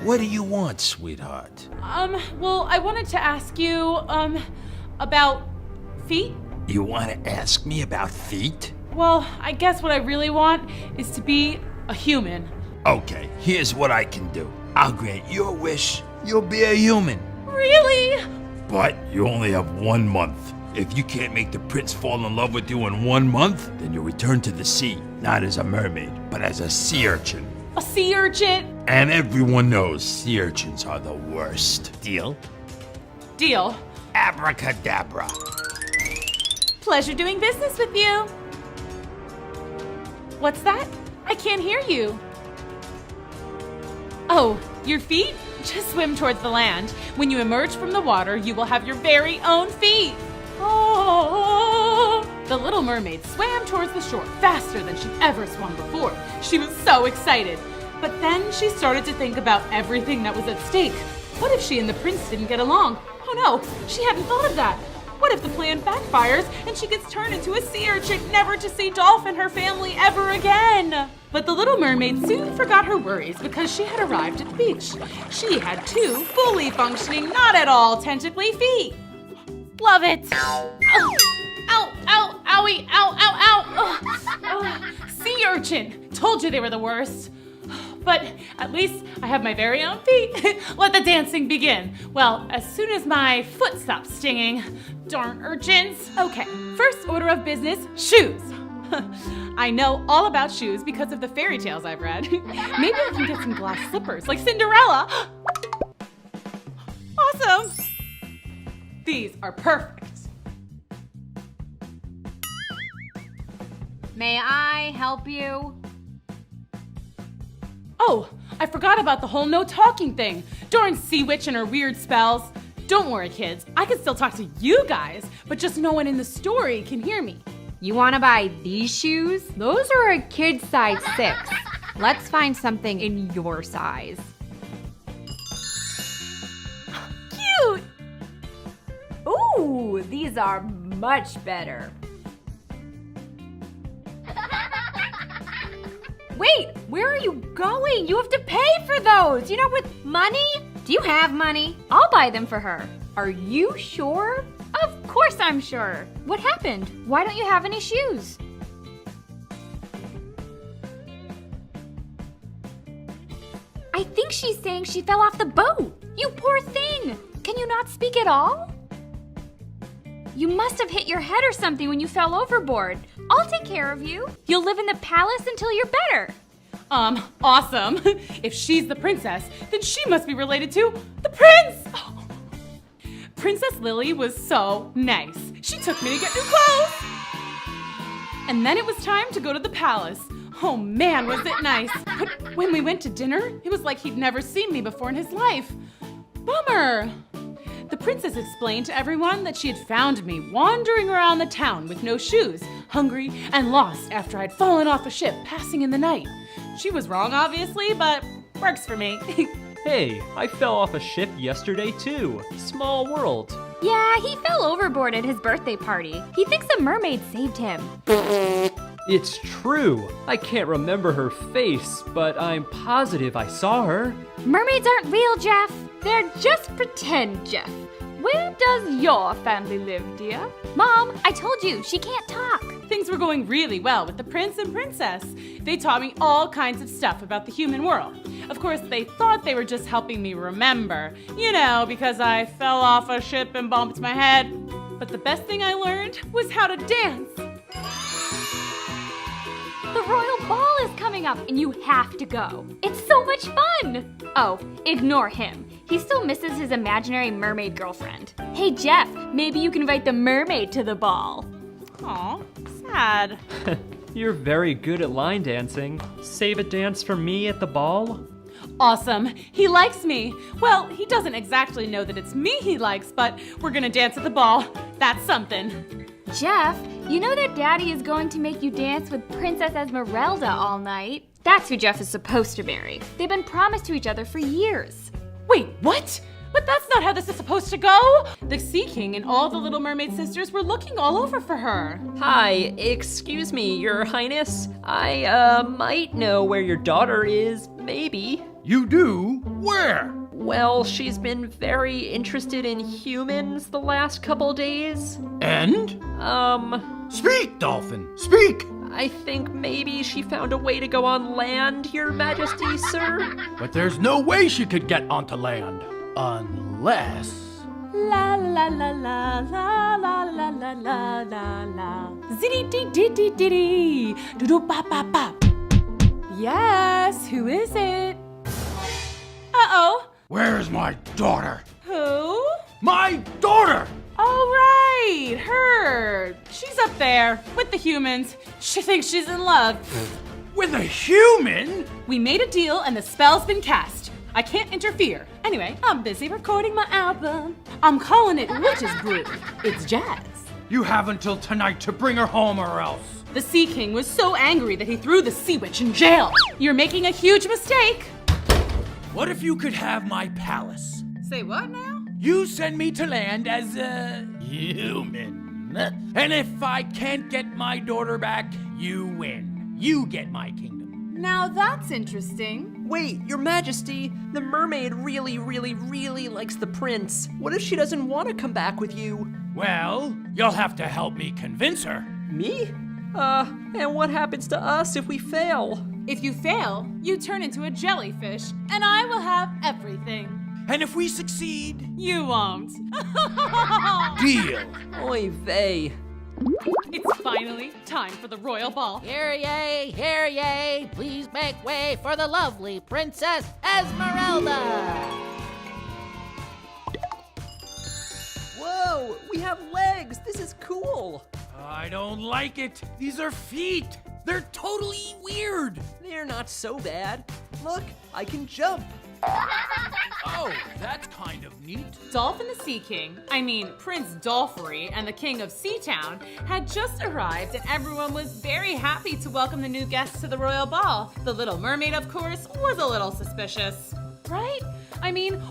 What do you want, sweetheart? Well, I wanted to ask you, about feet? You want to ask me about feet? Well, I guess what I really want is to be a human. Okay, here's what I can do. I'll grant your wish. You'll be a human. Really? But you only have 1 month. If you can't make the prince fall in love with you in 1 month, then you'll return to the sea, not as a mermaid, but as a sea urchin. A sea urchin? And everyone knows sea urchins are the worst. Deal? Deal. Abracadabra. Pleasure doing business with you. What's that? I can't hear you. Oh, your feet? Just swim towards the land. When you emerge from the water, you will have your very own feet. Oh! The Little Mermaid swam towards the shore faster than she'd ever swum before. She was so excited. But then she started to think about everything that was at stake. What if she and the prince didn't get along? Oh no, she hadn't thought of that. What if the plan backfires and she gets turned into a sea urchin, never to see Dolph and her family ever again? But the Little Mermaid soon forgot her worries because she had arrived at the beach. She had 2 fully functioning, not at all tentacly feet. Love it. Ow, ow, ow, owie, ow, ow, ow. Sea urchin. Told you they were the worst. But at least I have my very own feet. Let the dancing begin. Well, as soon as my foot stops stinging. Darn urchins. Okay, first order of business, shoes. I know all about shoes because of the fairy tales I've read. Maybe I can get some glass slippers like Cinderella. Awesome. These are perfect. May I help you? Oh, I forgot about the whole no talking thing. Darn sea witch and her weird spells. Don't worry, kids. I can still talk to you guys, but just no one in the story can hear me. You want to buy these shoes? Those are a kid size 6. Let's find something in your size. Cute! Ooh, these are much better. Wait, where are you going? You have to pay for those. You're not with money? Do you have money? I'll buy them for her. Are you sure? Of course I'm sure. What happened? Why don't you have any shoes? I think she's saying she fell off the boat. You poor thing. Can you not speak at all? You must have hit your head or something when you fell overboard. I'll take care of you. You'll live in the palace until you're better. Awesome. If she's the princess, then she must be related to the prince. Oh. Princess Lily was so nice. She took me to get new clothes. And then it was time to go to the palace. Oh man, was it nice. But when we went to dinner, it was like he'd never seen me before in his life. Bummer. The princess explained to everyone that she had found me wandering around the town with no shoes, hungry and lost after I'd fallen off a ship passing in the night. She was wrong, obviously, but works for me. Hey, I fell off a ship yesterday too. Small world. Yeah, he fell overboard at his birthday party. He thinks a mermaid saved him. It's true. I can't remember her face, but I'm positive I saw her. Mermaids aren't real, Jeff. They're just pretend, Jeff. Where does your family live, dear? Mom, I told you, she can't talk. Things were going really well with the prince and princess. They taught me all kinds of stuff about the human world. Of course, they thought they were just helping me remember, because I fell off a ship and bumped my head. But the best thing I learned was how to dance. The royal ball is coming up and you have to go. It's so much fun. Oh, ignore him. He still misses his imaginary mermaid girlfriend. Hey, Jeff, maybe you can invite the mermaid to the ball. Aw, sad. You're very good at line dancing. Save a dance for me at the ball? Awesome. He likes me. Well, he doesn't exactly know that it's me he likes, but we're gonna dance at the ball. That's something. Jeff, you know that Daddy is going to make you dance with Princess Esmeralda all night? That's who Jeff is supposed to marry. They've been promised to each other for years. Wait, what? But that's not how this is supposed to go. The Sea King and all the Little Mermaid sisters were looking all over for her. Hi, excuse me, Your Highness. I might know where your daughter is, maybe. You do? Where? Well, she's been very interested in humans the last couple days. And? Speak, Dolphin, speak! I think maybe she found a way to go on land, Your Majesty, sir. But there's no way she could get onto land. Unless... La la la la la la la la la la la. Zitty dee dee dee dee dee. Doo doo bop bop bop. Yes, who is it? Uh-oh. Where's my daughter? Who? My daughter! Oh, right, her. She's up there with the humans. She thinks she's in love. With a human? We made a deal and the spell's been cast. I can't interfere. Anyway, I'm busy recording my album. I'm calling it Witch's Brew. It's jazz. You have until tonight to bring her home or else. The Sea King was so angry that he threw the Sea Witch in jail. You're making a huge mistake. What if you could have my palace? Say what now? You send me to land as a human. And if I can't get my daughter back, you win. You get my kingdom. Now that's interesting. Wait, Your Majesty, the mermaid really likes the prince. What if she doesn't want to come back with you? Well, you'll have to help me convince her. Me? And what happens to us if we fail? If you fail, you turn into a jellyfish, and I will have everything. And if we succeed, You won't. deal. Oy vey. It's finally time for the royal ball. Hear ye, please make way for the lovely Princess Esmeralda. Whoa, we have legs. This is cool. I don't like it. These are feet. They're totally weird. They're not so bad. Look, I can jump. Oh, that's kind of neat. Dolphin the Sea King, Prince Dolphery and the King of Seatown, had just arrived and everyone was very happy to welcome the new guests to the royal ball. The Little Mermaid, of course, was a little suspicious. Right?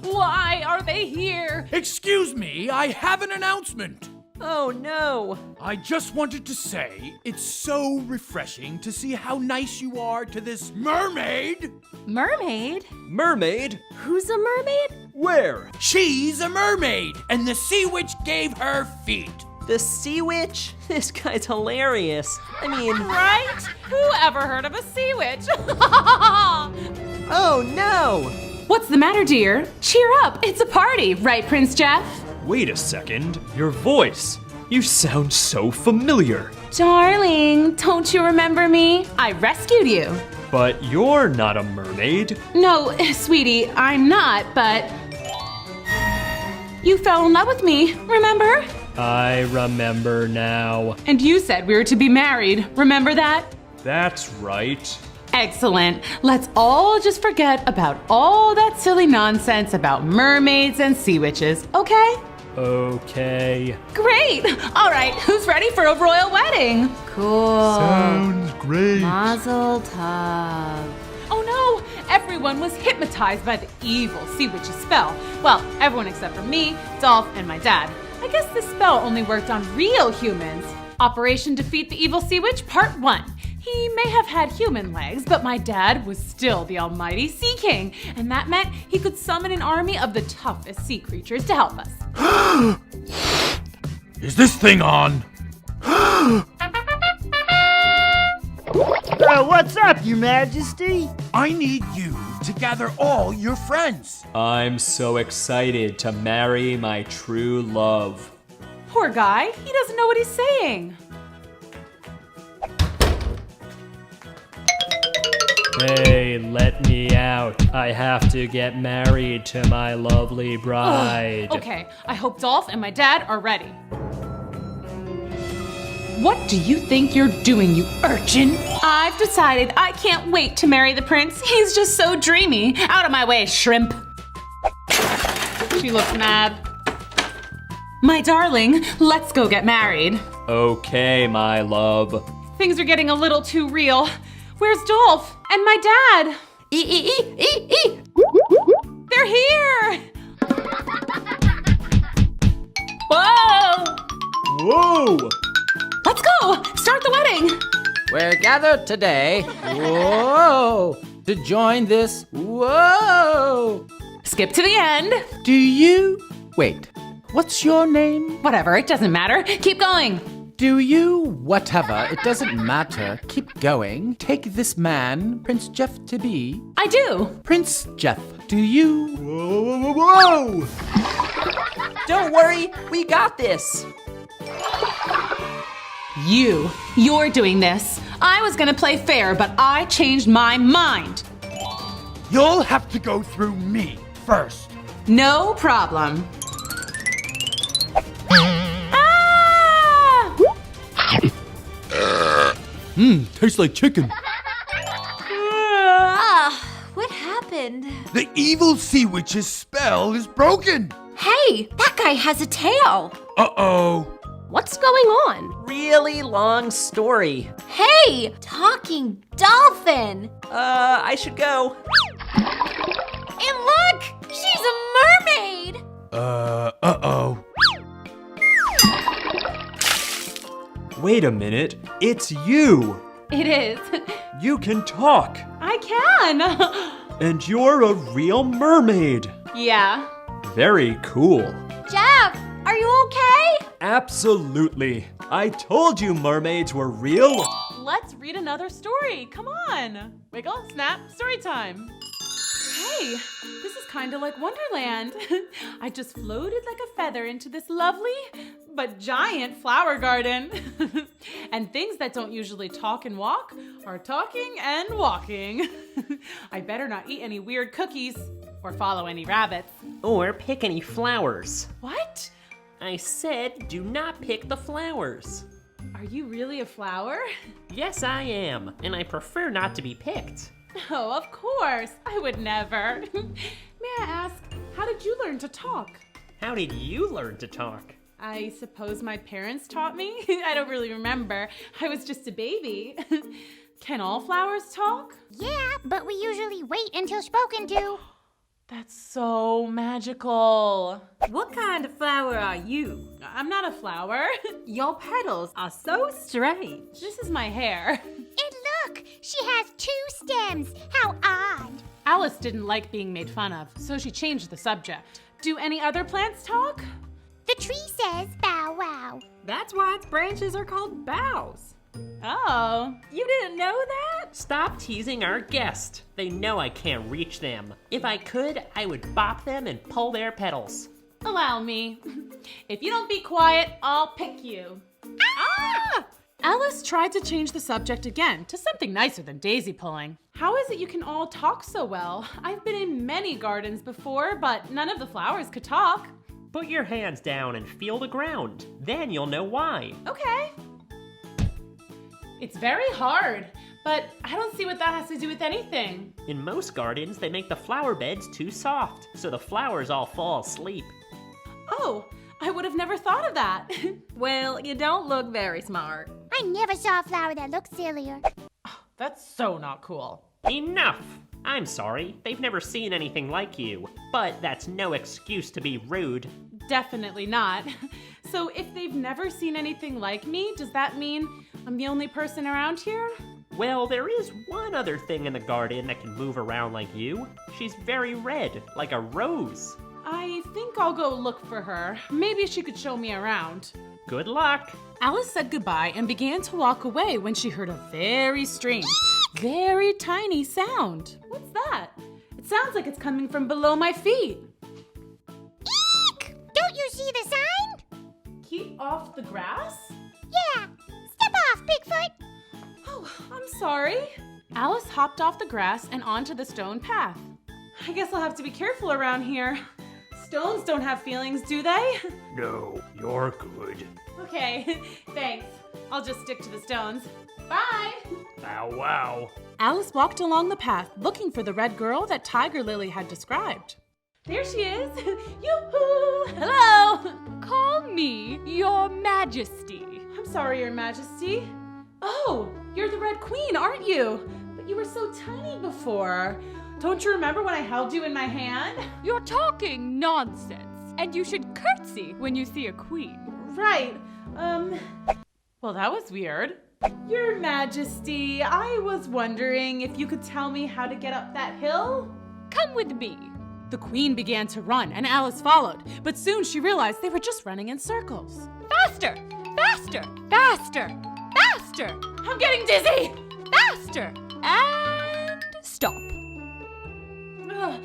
Why are they here? Excuse me, I have an announcement. Oh no. I just wanted to say it's so refreshing to see how nice you are to this mermaid. Mermaid? Mermaid? Who's a mermaid? Where? She's a mermaid, and the sea witch gave her feet. The sea witch? This guy's hilarious. Right? Who ever heard of a sea witch? Oh no! What's the matter, dear? Cheer up, it's a party, right, Prince Jeff? Wait a second. Your voice. You sound so familiar. Darling, don't you remember me? I rescued you. But you're not a mermaid. No, sweetie, I'm not, but you fell in love with me, remember? I remember now. And you said we were to be married, remember that? That's right. Excellent. Let's all just forget about all that silly nonsense about mermaids and sea witches, okay? Okay. Great! All right, who's ready for a royal wedding? Cool. Sounds great. Mazel tov. Oh no! Everyone was hypnotized by the evil sea witch's spell. Well, everyone except for me, Dolph, and my dad. I guess this spell only worked on real humans. Operation Defeat the Evil Sea Witch, Part 1. He may have had human legs, but my dad was still the almighty Sea King, and that meant he could summon an army of the toughest sea creatures to help us. Is this thing on? What's up, Your Majesty? I need you to gather all your friends. I'm so excited to marry my true love. Poor guy, he doesn't know what he's saying. Hey, let me out. I have to get married to my lovely bride. Okay, I hope Dolph and my dad are ready. What do you think you're doing, you urchin? I've decided I can't wait to marry the prince. He's just so dreamy. Out of my way, shrimp. She looks mad. My darling, let's go get married. Okay, my love. Things are getting a little too real. Where's Dolph? And my dad? They're here! Whoa! Whoa! Let's go! Start the wedding! We're gathered today, whoa, to join this. Whoa! Skip to the end. Do you? Wait, what's your name? Whatever, it doesn't matter. Keep going. Do you? Whatever, it doesn't matter. Keep going. Take this man, Prince Jeff to be. I do. Prince Jeff, do you? Whoa, whoa, whoa, whoa! Don't worry, we got this. You're doing this. I was gonna play fair, but I changed my mind. You'll have to go through me first. No problem. Tastes like chicken. What happened? The evil sea witch's spell is broken. Hey, that guy has a tail. Uh-oh. What's going on? Really long story. Hey, talking dolphin. I should go. And look, she's a mermaid. Uh-oh. Wait a minute, it's you! It is. You can talk, I can. and you're a real mermaid. Yeah. Very cool. Jeff, are you okay? Absolutely. I told you mermaids were real. Let's read another story. Come on. Wiggle, snap, story time. Hey, this is kind of like Wonderland. I just floated like a feather into this lovely but giant flower garden. And things that don't usually talk and walk are talking and walking. I better not eat any weird cookies or follow any rabbits. Or pick any flowers. What? I said do not pick the flowers. Are you really a flower? Yes, I am, and I prefer not to be picked. Oh, of course. I would never. May I ask, how did you learn to talk? How did you learn to talk? I suppose my parents taught me. I don't really remember. I was just a baby. Can all flowers talk? Yeah, but we usually wait until spoken to. That's so magical. What kind of flower are you? I'm not a flower. Your petals are so strange. This is my hair. And look, she has 2 stems. How odd. Alice didn't like being made fun of, so she changed the subject. Do any other plants talk? The tree says bow wow. That's why its branches are called boughs. Oh, You didn't know that? Stop teasing our guest. They know I can't reach them. If I could, I would bop them and pull their petals. allow me. If you don't be quiet, I'll pick you. Ah! Alice tried to change the subject again to something nicer than daisy pulling. How is it you can all talk so well? I've been in many gardens before, but none of the flowers could talk. Put your hands down and feel the ground. Then you'll know why. Okay. It's very hard, but I don't see what that has to do with anything. In most gardens, they make the flower beds too soft, so the flowers all fall asleep. Oh, I would have never thought of that. Well, you don't look very smart. I never saw a flower that looked sillier. That's so not cool. Enough! I'm sorry, they've never seen anything like you. But that's no excuse to be rude. Definitely not. So if they've never seen anything like me, does that mean I'm the only person around here? Well, there is one other thing in the garden that can move around like you. She's very red, like a rose. I think I'll go look for her. Maybe she could show me around. Good luck! Alice said goodbye and began to walk away when she heard a very strange, very tiny sound. What's that? It sounds like it's coming from below my feet. Eek! Don't you see the sign? Keep off the grass? Yeah. Step off, Bigfoot. Oh, I'm sorry. Alice hopped off the grass and onto the stone path. I guess I'll have to be careful around here. Stones don't have feelings, do they? No, you're good. Okay, thanks. I'll just stick to the stones. Bye! Bow wow. Alice walked along the path looking for the red girl that Tiger Lily had described. There she is! Yoo-hoo! Hello! Call me your majesty. I'm sorry, Your Majesty. Oh, you're the Red Queen, aren't you? But you were so tiny before. Don't you remember when I held you in my hand? You're talking nonsense, and you should curtsy when you see a queen. Right. Well, that was weird. Your Majesty, I was wondering if you could tell me how to get up that hill? Come with me. The queen began to run and Alice followed, but soon she realized they were just running in circles. Faster! Faster! Faster! Faster! I'm getting dizzy! Faster! And stop. Ugh.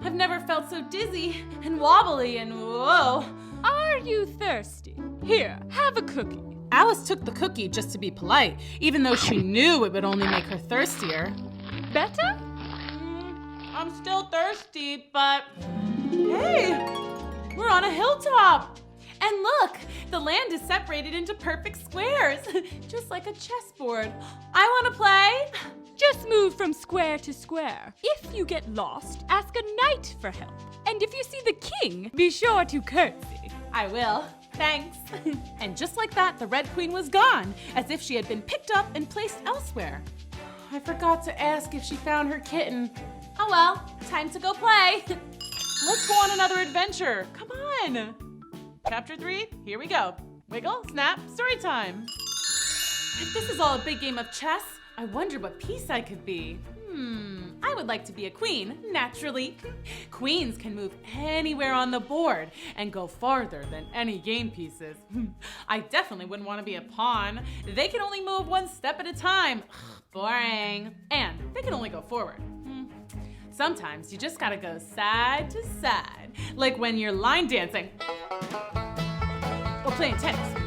I've never felt so dizzy and wobbly and whoa. Are you thirsty? Here, have a cookie. Alice took the cookie just to be polite, even though she knew it would only make her thirstier. Better? I'm still thirsty, but hey, we're on a hilltop. And look, the land is separated into perfect squares, just like a chessboard. I want to play. Just move from square to square. If you get lost, ask a knight for help. And if you see the king, be sure to curtsy. I will. Thanks. And just like that, the Red Queen was gone, as if she had been picked up and placed elsewhere. I forgot to ask if she found her kitten. Oh well, time to go play. Let's go on another adventure. Come on. Chapter 3, here we go. Wiggle, snap, story time. If this is all a big game of chess, I wonder what piece I could be. I would like to be a queen, naturally. Queens can move anywhere on the board and go farther than any game pieces. I definitely wouldn't want to be a pawn. They can only move one step at a time. Boring. And they can only go forward. Sometimes you just gotta go side to side, like when you're line dancing or playing tennis.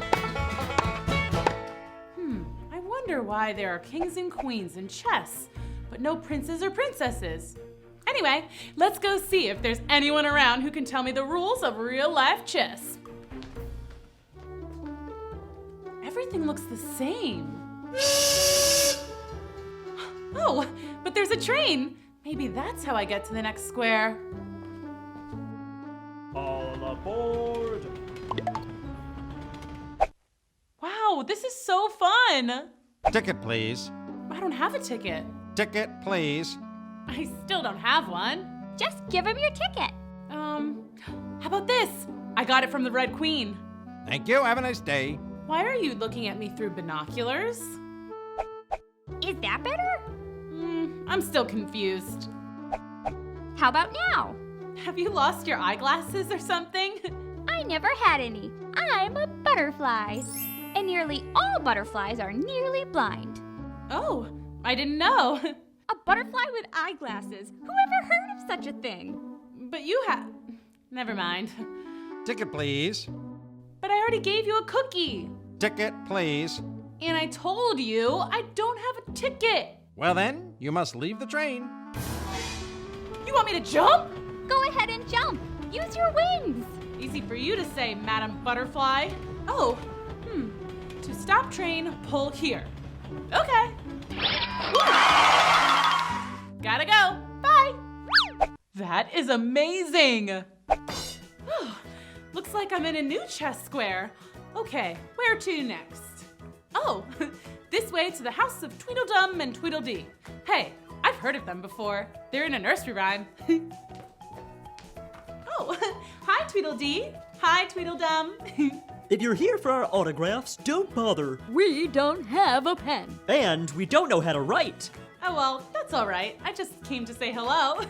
I wonder why there are kings and queens in chess, but no princes or princesses. Anyway, let's go see if there's anyone around who can tell me the rules of real-life chess. Everything looks the same. Oh, but there's a train. Maybe that's how I get to the next square. All aboard! Wow, this is so fun. Ticket, please. I don't have a ticket. Ticket, please. I still don't have one. Just give him your ticket. How about this? I got it from the Red Queen. Thank you. Have a nice day. Why are you looking at me through binoculars? Is that better? I'm still confused. How about now? Have you lost your eyeglasses or something? I never had any. I'm a butterfly. And nearly all butterflies are nearly blind. Oh, I didn't know. A butterfly with eyeglasses. Who ever heard of such a thing? But you have... Never mind. Ticket, please. But I already gave you a cookie. Ticket, please. And I told you I don't have a ticket. Well then, you must leave the train. You want me to jump? Go ahead and jump. Use your wings. Easy for you to say, Madam Butterfly. Oh, To stop train, pull here. Okay. Gotta go. Bye. That is amazing. Looks like I'm in a new chess square. Okay, where to next? Oh, this way to the house of Tweedledum and Tweedledee. Hey, I've heard of them before. They're in a nursery rhyme. Oh, hi Tweedledee. Hi Tweedledum. If you're here for our autographs, don't bother. We don't have a pen. And we don't know how to write. Oh well, that's all right. I just came to say hello.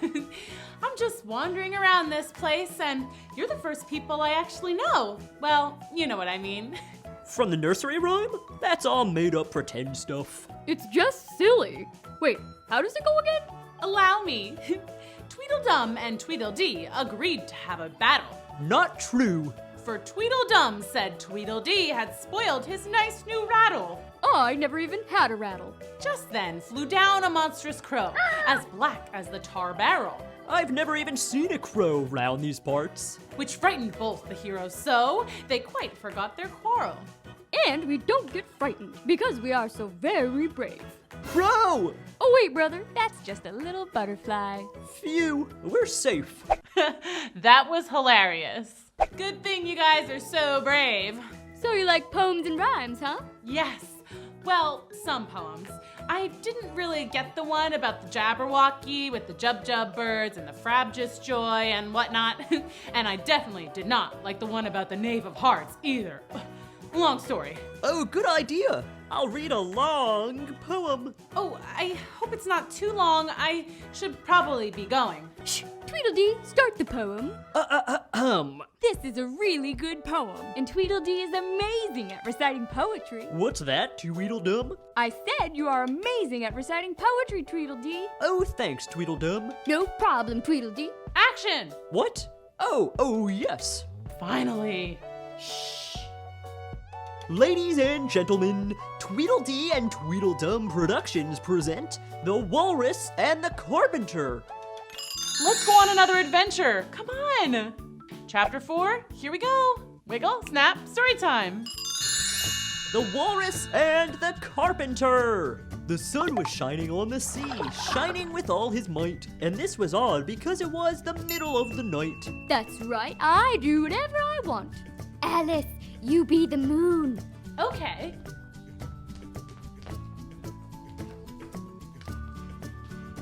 I'm just wandering around this place and you're the first people I actually know. Well, you know what I mean. From the nursery rhyme? That's all made up pretend stuff. It's just silly. Wait, how does it go again? Allow me. Tweedledum and Tweedledee agreed to have a battle. Not true. For Tweedledum said Tweedledee had spoiled his nice new rattle. I never even had a rattle. Just then flew down a monstrous crow, as black as the tar barrel. I've never even seen a crow round these parts. Which frightened both the heroes so, they quite forgot their quarrel. And we don't get frightened, because we are so very brave. Crow! Oh wait, brother, that's just a little butterfly. Phew, we're safe. That was hilarious. Good thing you guys are so brave. So you like poems and rhymes, huh? Yes. Well, some poems. I didn't really get the one about the Jabberwocky with the Jub birds and the Frabjous joy and whatnot. And I definitely did not like the one about the Knave of Hearts either. Long story. Oh, good idea. I'll read a long poem. Oh, I hope it's not too long. I should probably be going. Shh, Tweedledee, start the poem. This is a really good poem, and Tweedledee is amazing at reciting poetry. What's that, Tweedledum? I said you are amazing at reciting poetry, Tweedledee. Oh, thanks, Tweedledum. No problem, Tweedledee. Action! What? Oh, yes. Finally. Ladies and gentlemen, Tweedledee and Tweedledum Productions present The Walrus and the Carpenter. Let's go on another adventure. Come on. Chapter 4, here we go. Wiggle, snap, story time. The Walrus and the Carpenter. The sun was shining on the sea, shining with all his might. And this was odd because it was the middle of the night. That's right, I do whatever I want. Alice, you be the moon. Okay.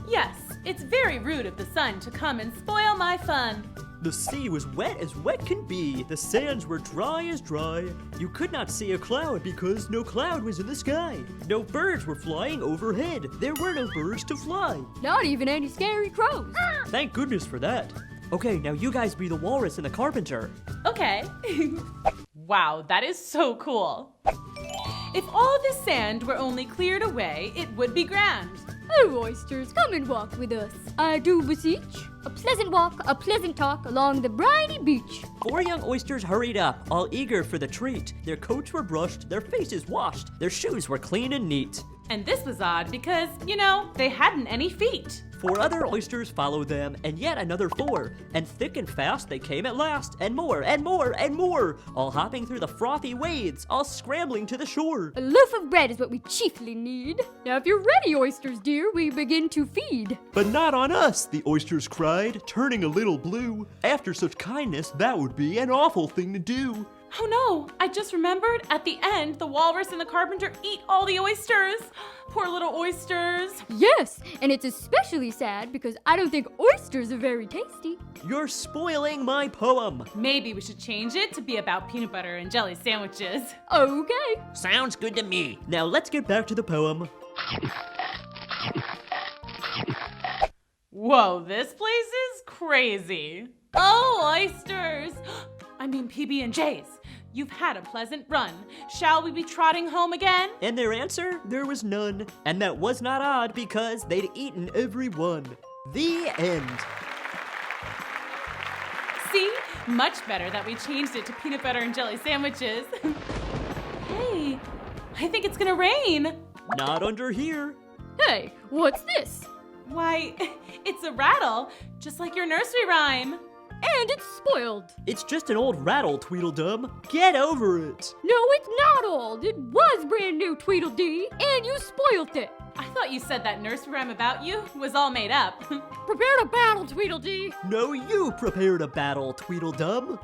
Yes, it's very rude of the sun to come and spoil my fun. The sea was wet as wet can be. The sands were dry as dry. You could not see a cloud because no cloud was in the sky. No birds were flying overhead. There were no birds to fly. Not even any scary crows. Thank goodness for that. Okay, now you guys be the walrus and the carpenter. Okay. Wow, that is so cool. If all this sand were only cleared away, it would be grand. Oh, oysters, come and walk with us. I do beseech. A pleasant walk, a pleasant talk along the briny beach. 4 young oysters hurried up, all eager for the treat. Their coats were brushed, their faces washed, their shoes were clean and neat. And this was odd because, they hadn't any feet. 4 other oysters followed them, and yet another 4. And thick and fast they came at last, and more, and more, and more, all hopping through the frothy waves, all scrambling to the shore. A loaf of bread is what we chiefly need. Now if you're ready, oysters dear, we begin to feed. But not on us, the oysters cried, turning a little blue. After such kindness, that would be an awful thing to do. Oh no, I just remembered at the end, the walrus and the carpenter eat all the oysters. Poor little oysters. Yes, and it's especially sad because I don't think oysters are very tasty. You're spoiling my poem. Maybe we should change it to be about peanut butter and jelly sandwiches. Okay. Sounds good to me. Now let's get back to the poem. Whoa, this place is crazy. Oh, oysters. I mean PB&Js. You've had a pleasant run. Shall we be trotting home again? And their answer, there was none. And that was not odd because they'd eaten every one. The end. See? Much better that we changed it to peanut butter and jelly sandwiches. Hey, I think it's gonna rain. Not under here. Hey, what's this? Why, it's a rattle, just like your nursery rhyme. And it's spoiled. It's just an old rattle, Tweedledum. Get over it. No, it's not old. It was brand new, Tweedledee, and you spoiled it. I thought you said that nursery rhyme about you was all made up. Prepare to battle, Tweedledee. No, you prepared a battle, Tweedledum.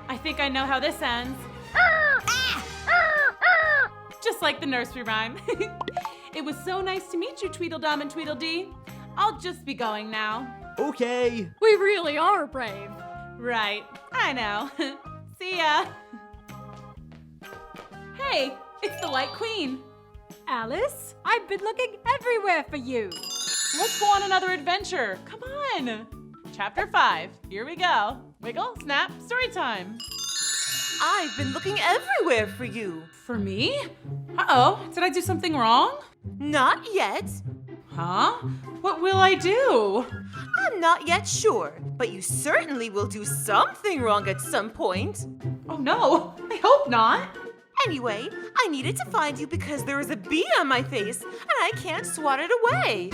I think I know how this ends. Just like the nursery rhyme. It was so nice to meet you, Tweedledum and Tweedledee. I'll just be going now. Okay. We really are brave. Right, I know. See ya. Hey, it's the White Queen. Alice, I've been looking everywhere for you. Let's go on another adventure. Come on. Chapter 5, here we go. Wiggle, snap, story time. I've been looking everywhere for you. For me? Uh-oh, did I do something wrong? Not yet. Huh? What will I do? I'm not yet sure, but you certainly will do something wrong at some point. Oh no, I hope not. Anyway, I needed to find you because there is a bee on my face and I can't swat it away.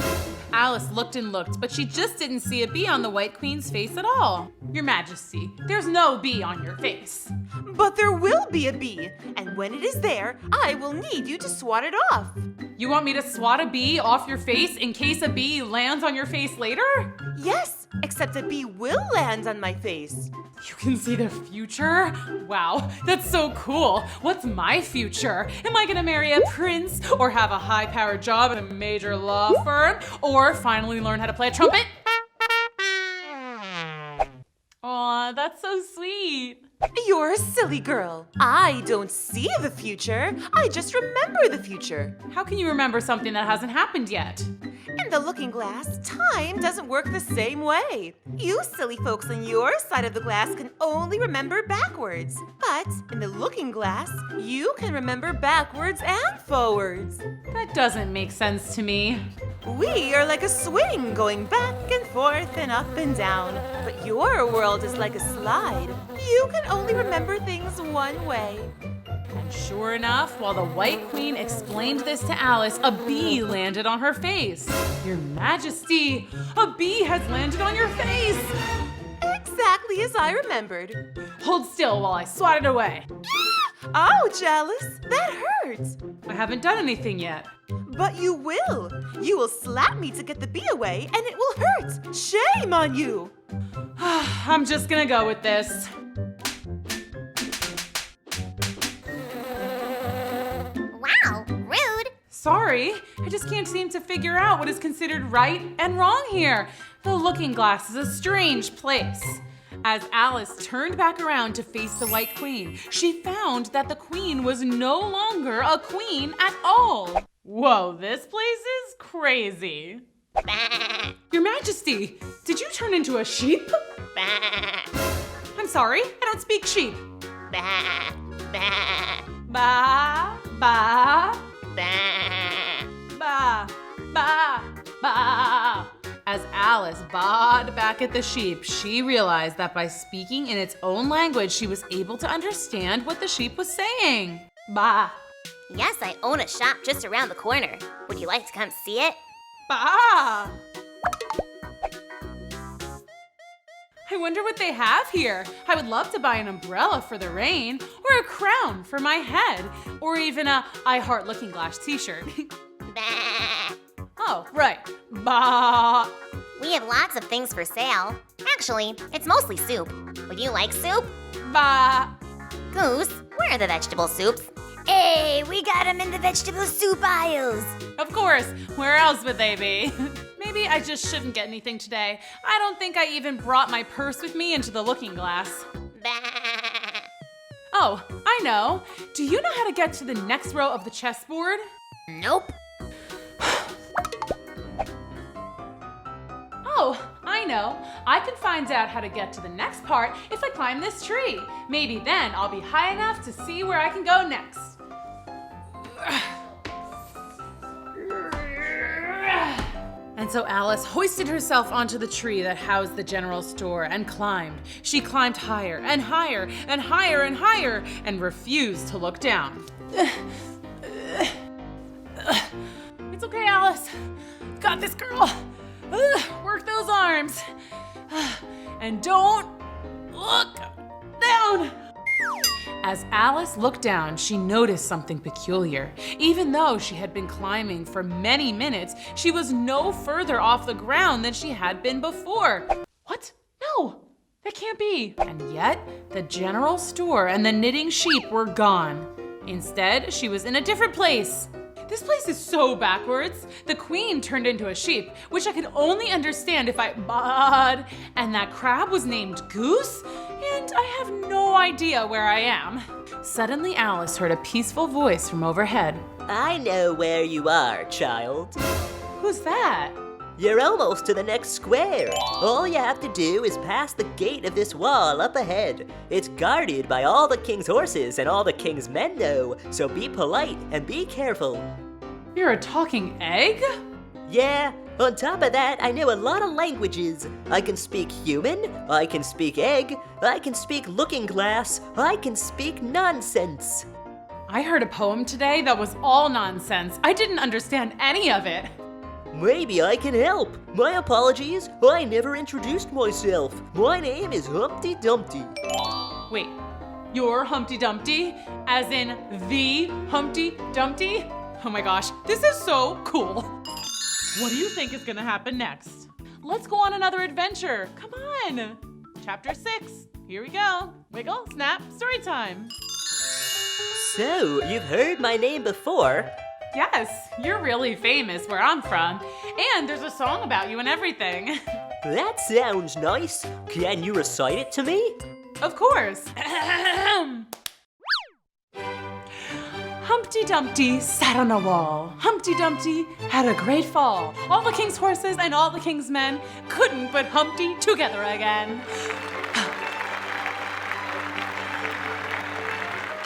Alice looked and looked, but she just didn't see a bee on the White Queen's face at all. Your Majesty, there's no bee on your face. But there will be a bee, and when it is there, I will need you to swat it off. You want me to swat a bee off your face in case a bee lands on your face later? Yes, except a bee will land on my face. You can see the future? Wow, that's so cool. What's my future? Am I gonna marry a prince, or have a high-powered job at a major law firm, or finally learn how to play a trumpet? Aw, that's so sweet. You're a silly girl. I don't see the future. I just remember the future. How can you remember something that hasn't happened yet? In the looking glass, time doesn't work the same way. You silly folks on your side of the glass can only remember backwards. But in the looking glass, you can remember backwards and forwards. That doesn't make sense to me. We are like a swing going back and forth and up and down. But your world is like a slide. You can only remember things one way. And sure enough, while the White Queen explained this to Alice, a bee landed on her face. Your Majesty, a bee has landed on your face! Exactly as I remembered. Hold still while I swat it away. Ouch, Alice! That hurts! I haven't done anything yet. But you will! You will slap me to get the bee away, and it will hurt! Shame on you! I'm just gonna go with this. Wow, rude. Sorry, I just can't seem to figure out what is considered right and wrong here. The looking glass is a strange place. As Alice turned back around to face the White Queen, she found that the queen was no longer a queen at all. Whoa, this place is crazy. Your Majesty, did you turn into a sheep? I'm sorry, I don't speak sheep. Ba, ba, ba, ba, ba. As Alice bawed back at the sheep, she realized that by speaking in its own language, she was able to understand what the sheep was saying. Ba. Yes, I own a shop just around the corner. Would you like to come see it? Ba. I wonder what they have here. I would love to buy an umbrella for the rain, or a crown for my head, or even a I Heart Looking Glass t-shirt. Oh, right. Bah. We have lots of things for sale. Actually, it's mostly soup. Would you like soup? Bah. Goose, where are the vegetable soups? Hey, we got them in the vegetable soup aisles. Of course. Where else would they be? Maybe I just shouldn't get anything today. I don't think I even brought my purse with me into the looking glass. Bah. Oh, I know. Do you know how to get to the next row of the chessboard? Nope. Oh, I know. I can find out how to get to the next part if I climb this tree. Maybe then I'll be high enough to see where I can go next. And so Alice hoisted herself onto the tree that housed the general store and climbed. She climbed higher and higher and higher and higher and refused to look down. It's okay, Alice. Got this, girl. Work those arms. And don't look down. As Alice looked down, she noticed something peculiar. Even though she had been climbing for many minutes, she was no further off the ground than she had been before. What? No, that can't be. And yet, the general store and the knitting sheep were gone. Instead, she was in a different place. This place is so backwards. The queen turned into a sheep, which I could only understand if I bawed, and that crab was named Goose, and I have no idea where I am. Suddenly, Alice heard a peaceful voice from overhead. I know where you are, child. Who's that? You're almost to the next square. All you have to do is pass the gate of this wall up ahead. It's guarded by all the king's horses and all the king's men know, so be polite and be careful. You're a talking egg? Yeah, on top of that, I know a lot of languages. I can speak human, I can speak egg, I can speak looking glass, I can speak nonsense. I heard a poem today that was all nonsense. I didn't understand any of it. Maybe I can help. My apologies, I never introduced myself. My name is Humpty Dumpty. Wait, you're Humpty Dumpty? As in the Humpty Dumpty? Oh my gosh, this is so cool. What do you think is gonna happen next? Let's go on another adventure. Come on. Chapter 6. Here we go. Wiggle, snap, story time. So, you've heard my name before. Yes, you're really famous where I'm from. And there's a song about you and everything. That sounds nice. Can you recite it to me? Of course. Humpty Dumpty sat on a wall. Humpty Dumpty had a great fall. All the king's horses and all the king's men couldn't put Humpty together again.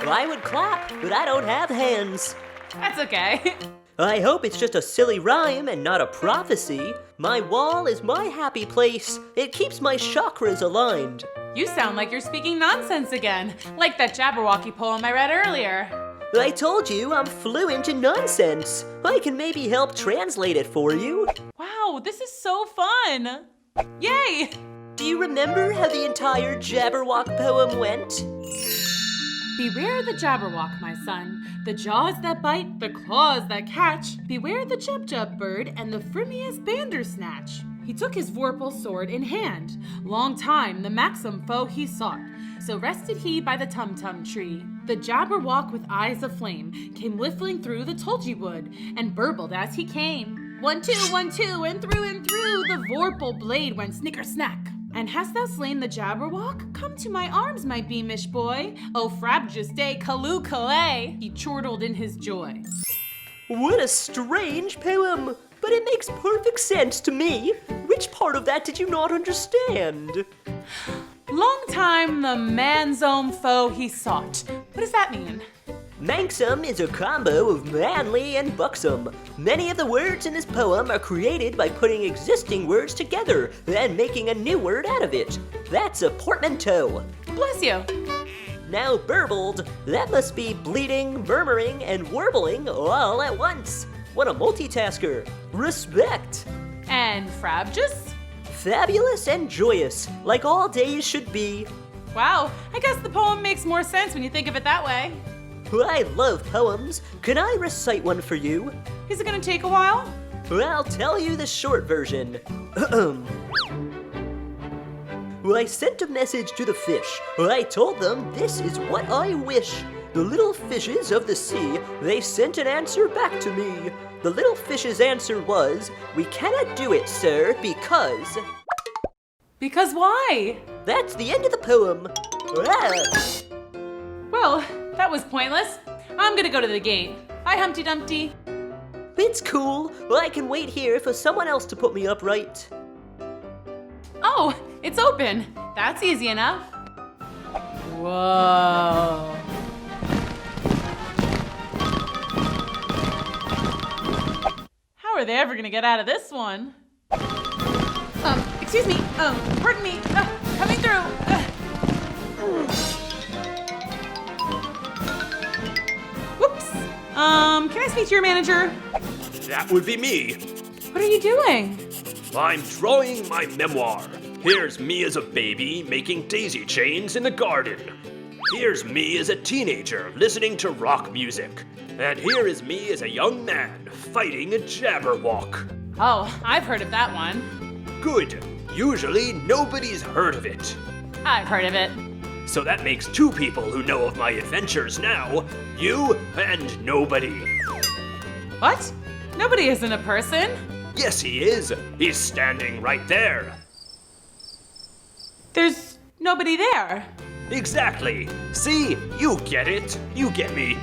I would clap, but I don't have hands. That's okay. I hope it's just a silly rhyme and not a prophecy. My wall is my happy place. It keeps my chakras aligned. You sound like you're speaking nonsense again, like that Jabberwocky poem I read earlier. I told you I'm fluent in nonsense. I can maybe help translate it for you. Wow, this is so fun. Yay! Do you remember how the entire Jabberwock poem went? Beware the Jabberwock, my son, the jaws that bite, the claws that catch. Beware the Jub-Jub bird and the frimious Bandersnatch. He took his vorpal sword in hand. Long time the maxim foe he sought. So rested he by the tum-tum tree. The Jabberwock with eyes of flame came whiffling through the tulgey wood and burbled as he came. 1, 2, 1, 2, and through the vorpal blade went snicker-snack. And hast thou slain the Jabberwock? Come to my arms, my beamish boy. Oh, frabjous day, Callooh-Callay, he chortled in his joy. What a strange poem, but it makes perfect sense to me. Which part of that did you not understand? Long time the man's own foe he sought. What does that mean? Manxome is a combo of manly and buxom. Many of the words in this poem are created by putting existing words together and making a new word out of it. That's a portmanteau. Bless you. Now burbled, that must be bleating, murmuring, and warbling all at once. What a multitasker. Respect. And frabjous? Fabulous and joyous, like all days should be. Wow, I guess the poem makes more sense when you think of it that way. I love poems. Can I recite one for you? Is it gonna take a while? I'll tell you the short version. I sent a message to the fish. I told them this is what I wish. The little fishes of the sea, they sent an answer back to me. The little fish's answer was, we cannot do it, sir, because... Because why? That's the end of the poem. Well, that was pointless. I'm gonna go to the gate. Bye, Humpty Dumpty. It's cool. I can wait here for someone else to put me upright. Oh, it's open. That's easy enough. Whoa. How are they ever gonna get out of this one? Excuse me. Pardon me. Coming through. Whoops. Can I speak to your manager? That would be me. What are you doing? I'm drawing my memoir. Here's me as a baby making daisy chains in the garden. Here's me as a teenager listening to rock music. And here is me as a young man fighting a Jabberwock. Oh, I've heard of that one. Good. Usually nobody's heard of it. I've heard of it. So that makes 2 people who know of my adventures now. You and nobody. What? Nobody isn't a person. Yes, he is. He's standing right there. There's nobody there. Exactly. See? You get it. You get me.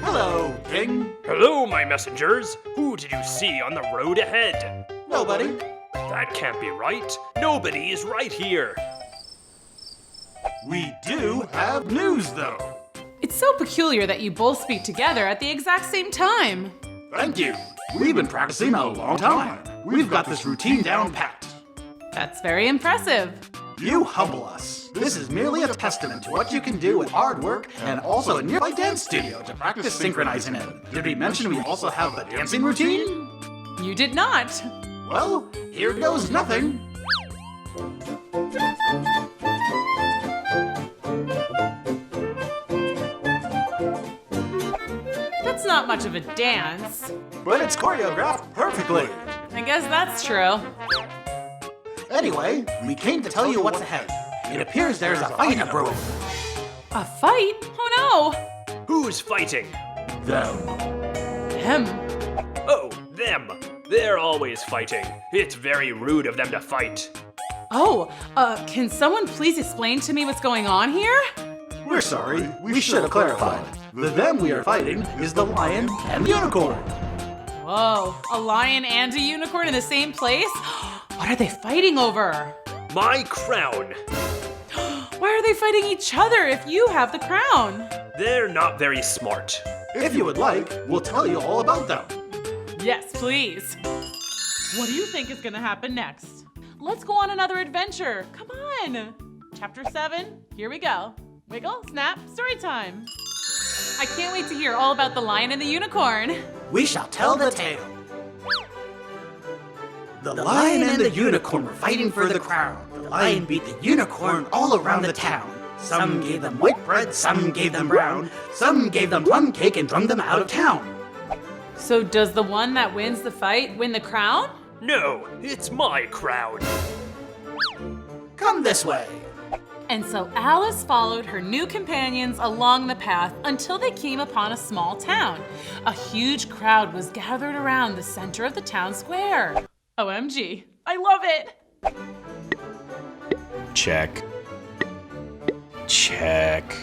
Hello, King. Hello, my messengers. Who did you see on the road ahead? Nobody. That can't be right. Nobody is right here. We do have news, though. It's so peculiar that you both speak together at the exact same time. Thank you. We've been practicing a long time. We've got this routine down pat. That's very impressive. You humble us. This is merely a testament to what you can do with hard work and also a nearby dance studio to practice synchronizing in. Did we mention we also have the dancing routine? You did not. Well, here goes nothing. That's not much of a dance. But it's choreographed perfectly. I guess that's true. Anyway, we came to tell you what's ahead. It appears there's a fight brewing. A fight? Oh no! Who's fighting? Them. Them? Oh, them. They're always fighting. It's very rude of them to fight. Oh, can someone please explain to me what's going on here? We're sorry, we should have clarified. The them we are fighting is the lion and the unicorn. Whoa, a lion and a unicorn in the same place? What are they fighting over? My crown. Why are they fighting each other if you have the crown? They're not very smart. If you would like, we'll tell you all about them. Yes, please. What do you think is gonna happen next? Let's go on another adventure. Come on. Chapter 7, here we go. Wiggle, snap, story time. I can't wait to hear all about the lion and the unicorn. We shall tell the tale. The lion and the unicorn were fighting for the crown. The lion beat the unicorn all around the town. Some gave them white bread, some gave them brown. Some gave them plum cake and drummed them out of town. So does the one that wins the fight win the crown? No, it's my crown. Come this way. And so Alice followed her new companions along the path until they came upon a small town. A huge crowd was gathered around the center of the town square. OMG, I love it. Check. Check.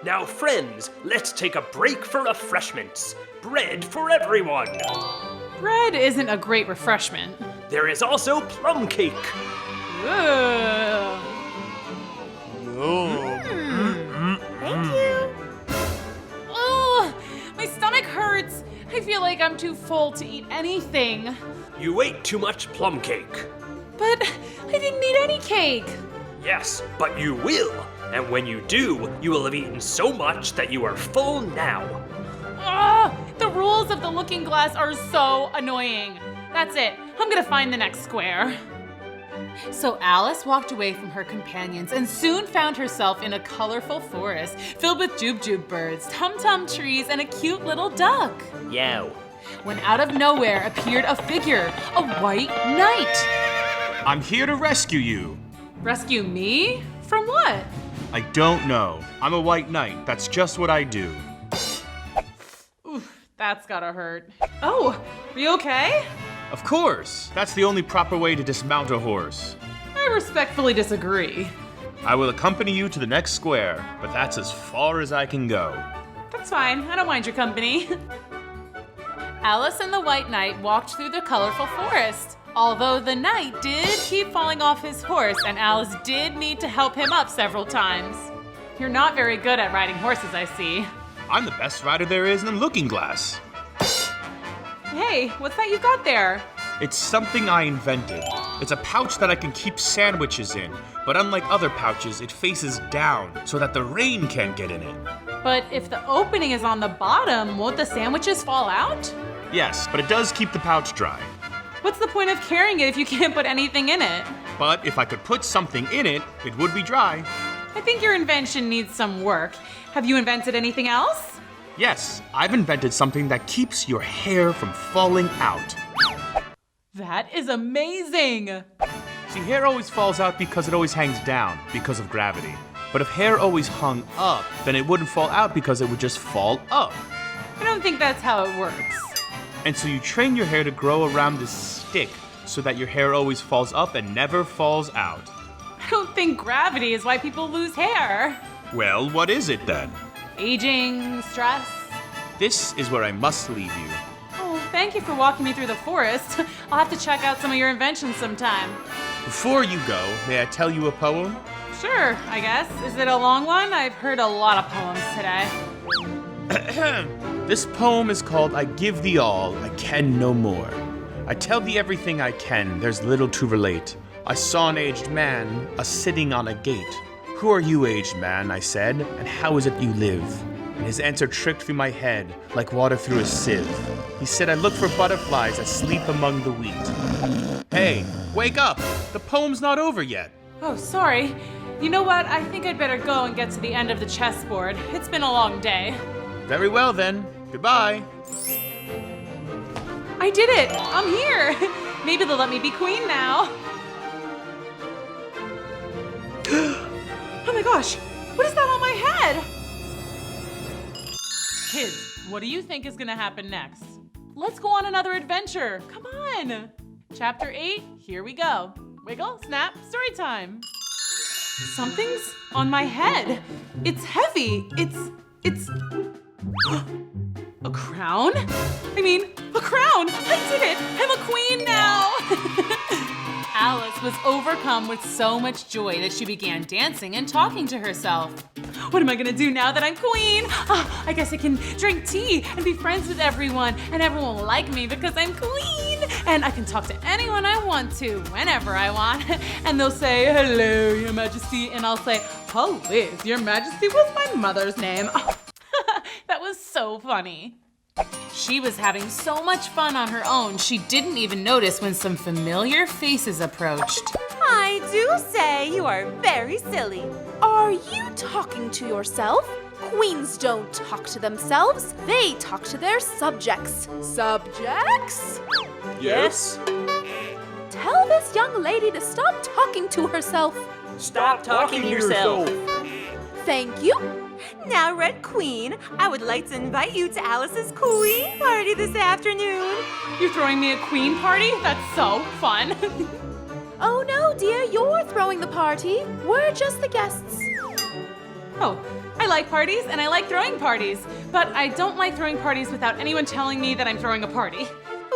Now, friends, let's take a break for refreshments. Bread for everyone. Bread isn't a great refreshment. There is also plum cake. Ugh. Thank you. Oh, my stomach hurts. I feel like I'm too full to eat anything. You ate too much plum cake. But I didn't eat any cake. Yes, but you will. And when you do, you will have eaten so much that you are full now. Ah, the rules of the looking glass are so annoying. That's it. I'm gonna find the next square. So Alice walked away from her companions and soon found herself in a colorful forest filled with jubjub birds, tum-tum trees, and a cute little duck. Yo. When out of nowhere appeared a figure, a white knight. I'm here to rescue you. Rescue me? From what? I don't know. I'm a white knight. That's just what I do. Oof, that's gotta hurt. Oh, are you okay? Of course. That's the only proper way to dismount a horse. I respectfully disagree. I will accompany you to the next square, but that's as far as I can go. That's fine. I don't mind your company. Alice and the White Knight walked through the colorful forest. Although the knight did keep falling off his horse, and Alice did need to help him up several times. You're not very good at riding horses, I see. I'm the best rider there is in the looking glass. Hey, what's that you've got there? It's something I invented. It's a pouch that I can keep sandwiches in, but unlike other pouches, it faces down so that the rain can't get in it. But if the opening is on the bottom, won't the sandwiches fall out? Yes, but it does keep the pouch dry. What's the point of carrying it if you can't put anything in it? But if I could put something in it, it would be dry. I think your invention needs some work. Have you invented anything else? Yes, I've invented something that keeps your hair from falling out. That is amazing! See, hair always falls out because it always hangs down, because of gravity. But if hair always hung up, then it wouldn't fall out because it would just fall up. I don't think that's how it works. And so you train your hair to grow around this stick so that your hair always falls up and never falls out. I don't think gravity is why people lose hair. Well, what is it then? Aging, stress. This is where I must leave you. Oh, thank you for walking me through the forest. I'll have to check out some of your inventions sometime. Before you go, may I tell you a poem? Sure, I guess. Is it a long one? I've heard a lot of poems today. This poem is called I Give Thee All, I Can No More. I tell thee everything I can, there's little to relate. I saw an aged man, a-sitting on a gate. Who are you, aged man, I said, and how is it you live? And his answer tricked through my head, like water through a sieve. He said, I look for butterflies that sleep among the wheat. Hey, wake up! The poem's not over yet. Oh, sorry. You know what? I think I'd better go and get to the end of the chessboard. It's been a long day. Very well then. Goodbye. I did it! I'm here! Maybe they'll let me be queen now. Oh my gosh! What is that on my head? Kids, what do you think is gonna happen next? Let's go on another adventure. Come on! Chapter 8, here we go. Wiggle, snap, story time. Something's on my head. It's heavy. It's a crown? I mean, a crown! I did it! I'm a queen now! Alice was overcome with so much joy that she began dancing and talking to herself. What am I gonna do now that I'm queen? Oh, I guess I can drink tea and be friends with everyone, and everyone will like me because I'm queen. And I can talk to anyone I want to, whenever I want. And they'll say, hello, Your Majesty. And I'll say, oh, Liz, Your Majesty was my mother's name. Oh, that was so funny. She was having so much fun on her own, she didn't even notice when some familiar faces approached. I do say you are very silly. Are you talking to yourself? Queens don't talk to themselves. They talk to their subjects. Subjects? Yes? Tell this young lady to stop talking to herself. Stop talking to yourself. Thank you. Now, Red Queen, I would like to invite you to Alice's Queen party this afternoon. You're throwing me a queen party? That's so fun. Oh no, dear, you're throwing the party. We're just the guests. Oh, I like parties and I like throwing parties, but I don't like throwing parties without anyone telling me that I'm throwing a party.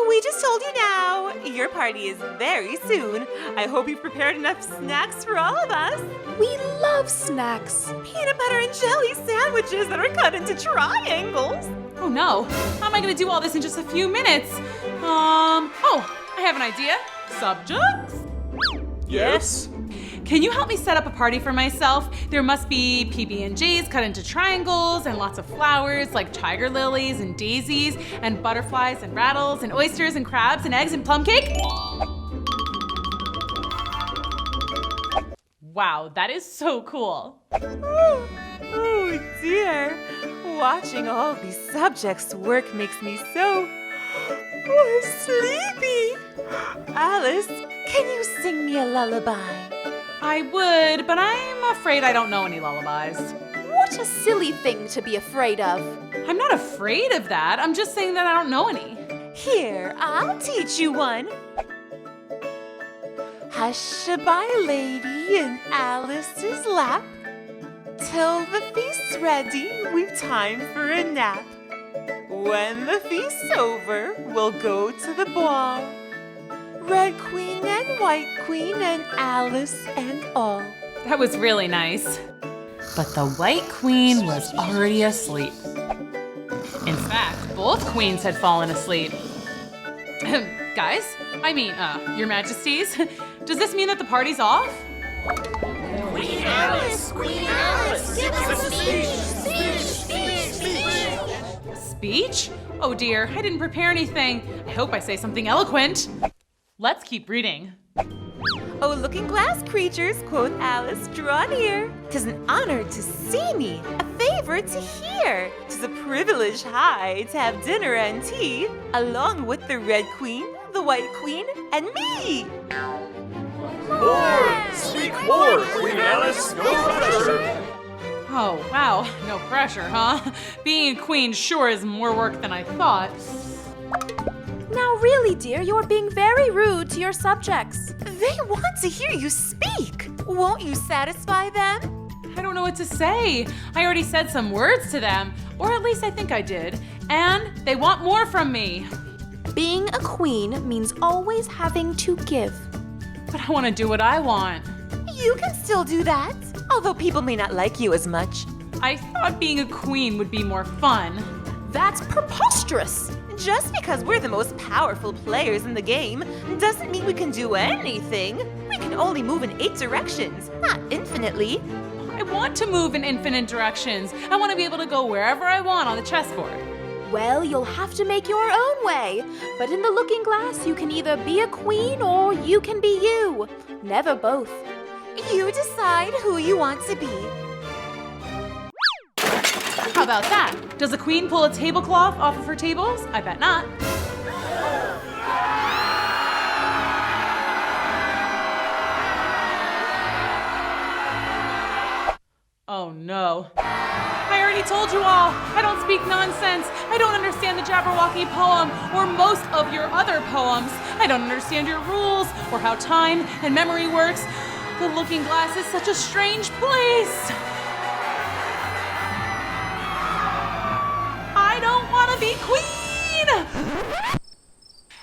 We just told you now. Your party is very soon. I hope you've prepared enough snacks for all of us. We love snacks. Peanut butter and jelly sandwiches that are cut into triangles. Oh no, how am I gonna do all this in just a few minutes? Oh, I have an idea. Subjects? Yes? Can you help me set up a party for myself? There must be PB&Js cut into triangles and lots of flowers like tiger lilies and daisies and butterflies and rattles and oysters and crabs and eggs and plum cake. Wow, that is so cool. Oh dear. Watching all these subjects work makes me so sleepy. Alice, can you sing me a lullaby? I would, but I'm afraid I don't know any lullabies. What a silly thing to be afraid of. I'm not afraid of that. I'm just saying that I don't know any. Here, I'll teach you one. Hush-a-bye, lady, in Alice's lap. Till the feast's ready, we've time for a nap. When the feast's over, we'll go to the ball. Red Queen and White Queen and Alice and all. That was really nice. But the White Queen was already asleep. In fact, both queens had fallen asleep. Guys, Your Majesties, does this mean that the party's off? Queen Alice! Queen Alice! Give us a speech! Speech? Oh dear, I didn't prepare anything. I hope I say something eloquent. Let's keep reading. Oh, looking glass creatures, quoth Alice, draw near. 'Tis an honor to see me, a favor to hear. 'Tis a privilege high to have dinner and tea, along with the Red Queen, the White Queen, and me. More! Speak more, Queen Alice! No pressure! Oh, wow, no pressure, huh? Being a queen sure is more work than I thought. Now really, dear, you're being very rude to your subjects. They want to hear you speak. Won't you satisfy them? I don't know what to say. I already said some words to them, or at least I think I did. And they want more from me. Being a queen means always having to give. But I want to do what I want. You can still do that, although people may not like you as much. I thought being a queen would be more fun. That's preposterous. Just because we're the most powerful players in the game doesn't mean we can do anything. We can only move in 8 directions, not infinitely. I want to move in infinite directions. I want to be able to go wherever I want on the chessboard. Well, you'll have to make your own way. But in the looking glass, you can either be a queen or you can be you. Never both. You decide who you want to be. How about that? Does a queen pull a tablecloth off of her tables? I bet not. Oh no. I already already told you all. I don't speak nonsense. I don't understand the Jabberwocky poem or most of your other poems. I don't understand your rules or how time and memory works. The Looking Glass is such a strange place. I don't want to be queen!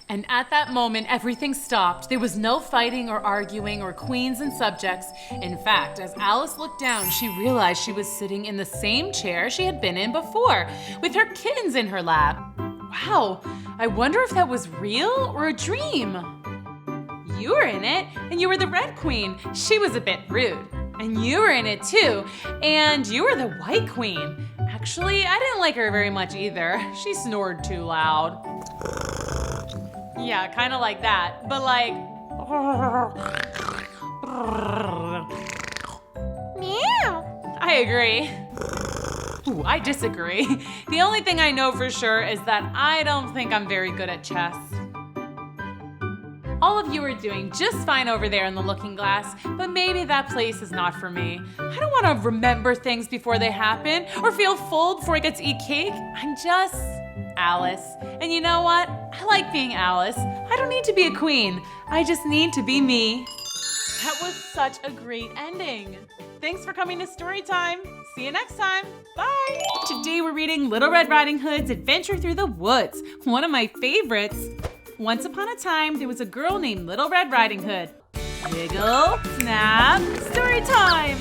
And at that moment, everything stopped. There was no fighting or arguing or queens and subjects. In fact, as Alice looked down, she realized she was sitting in the same chair she had been in before, with her kittens in her lap. Wow, I wonder if that was real or a dream. You were in it, and you were the Red Queen. She was a bit rude. And you were in it too, and you were the White Queen. Actually, I didn't like her very much either. She snored too loud. Yeah, kind of like that, but like... Meow. I agree. Ooh, I disagree. The only thing I know for sure is that I don't think I'm very good at chess. All of you are doing just fine over there in the Looking Glass, but maybe that place is not for me. I don't want to remember things before they happen or feel full before I get to eat cake. I'm just Alice. And you know what? I like being Alice. I don't need to be a queen. I just need to be me. That was such a great ending. Thanks for coming to Storytime. See you next time. Bye. Today we're reading Little Red Riding Hood's Adventure Through the Woods, one of my favorites. Once upon a time, there was a girl named Little Red Riding Hood. Wiggle, snap, story time.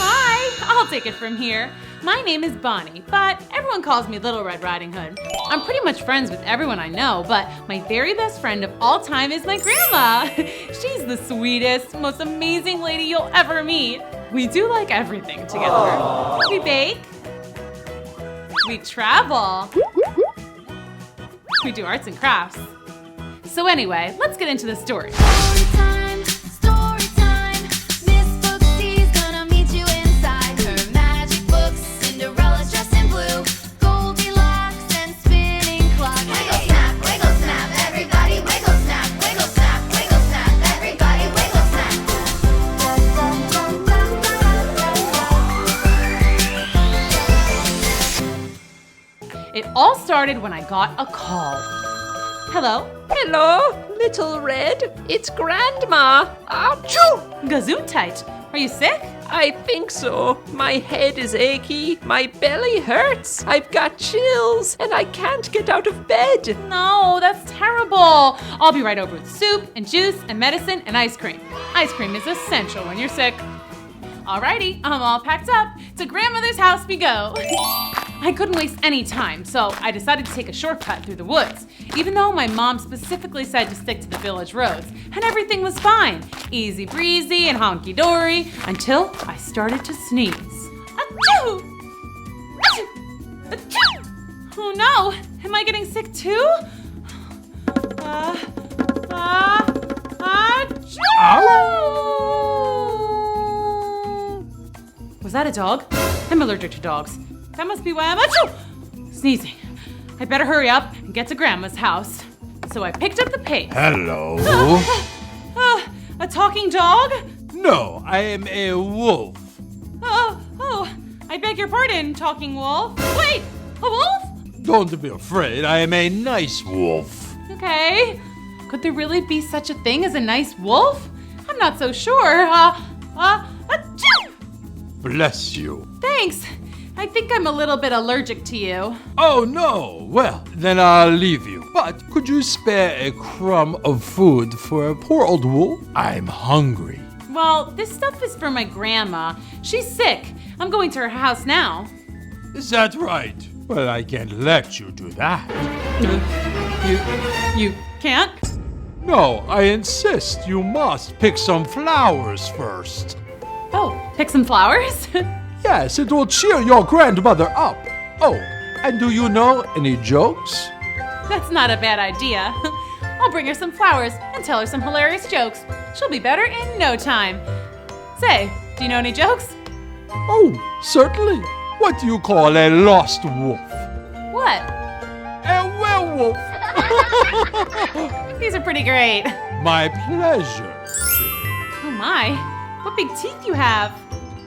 Hi, I'll take it from here. My name is Bonnie, but everyone calls me Little Red Riding Hood. I'm pretty much friends with everyone I know, but my very best friend of all time is my grandma. She's the sweetest, most amazing lady you'll ever meet. We do like everything together. Aww. We bake. We travel. We do arts and crafts. So anyway, let's get into the story. Storytime, storytime. Miss Booksy's gonna meet you inside her magic books. Cinderella's dressed in blue, Goldilocks and spinning clock. Wiggle snap, everybody wiggle snap, everybody wiggle snap. It all started when I got a call. Hello? Hello, Little Red. It's Grandma. Achoo! Gesundheit. Are you sick? I think so. My head is achy, my belly hurts, I've got chills, and I can't get out of bed. No, that's terrible. I'll be right over with soup and juice and medicine and ice cream. Ice cream is essential when you're sick. Alrighty, I'm all packed up. To grandmother's house we go. I couldn't waste any time, so I decided to take a shortcut through the woods, even though my mom specifically said to stick to the village roads, and everything was fine. Easy breezy and honky-dory, until I started to sneeze. Achoo! Achoo! Achoo! Oh no, am I getting sick too? Was that a dog? I'm allergic to dogs. That must be why I'm sneezing. I better hurry up and get to Grandma's house. So I picked up the pace. Hello? A talking dog? No, I am a wolf. I beg your pardon, talking wolf. Wait, a wolf? Don't be afraid, I am a nice wolf. Okay. Could there really be such a thing as a nice wolf? I'm not so sure. Bless you. Thanks. I think I'm a little bit allergic to you. Oh no! Well, then I'll leave you. But could you spare a crumb of food for a poor old wolf? I'm hungry. Well, this stuff is for my grandma. She's sick. I'm going to her house now. Is that right? Well, I can't let you do that. You can't? No, I insist. You must pick some flowers first. Oh, pick some flowers? Yes, it will cheer your grandmother up. Oh, and do you know any jokes? That's not a bad idea. I'll bring her some flowers and tell her some hilarious jokes. She'll be better in no time. Say, do you know any jokes? Oh, certainly. What do you call a lost wolf? What? A werewolf. These are pretty great. My pleasure. Oh my, what big teeth you have.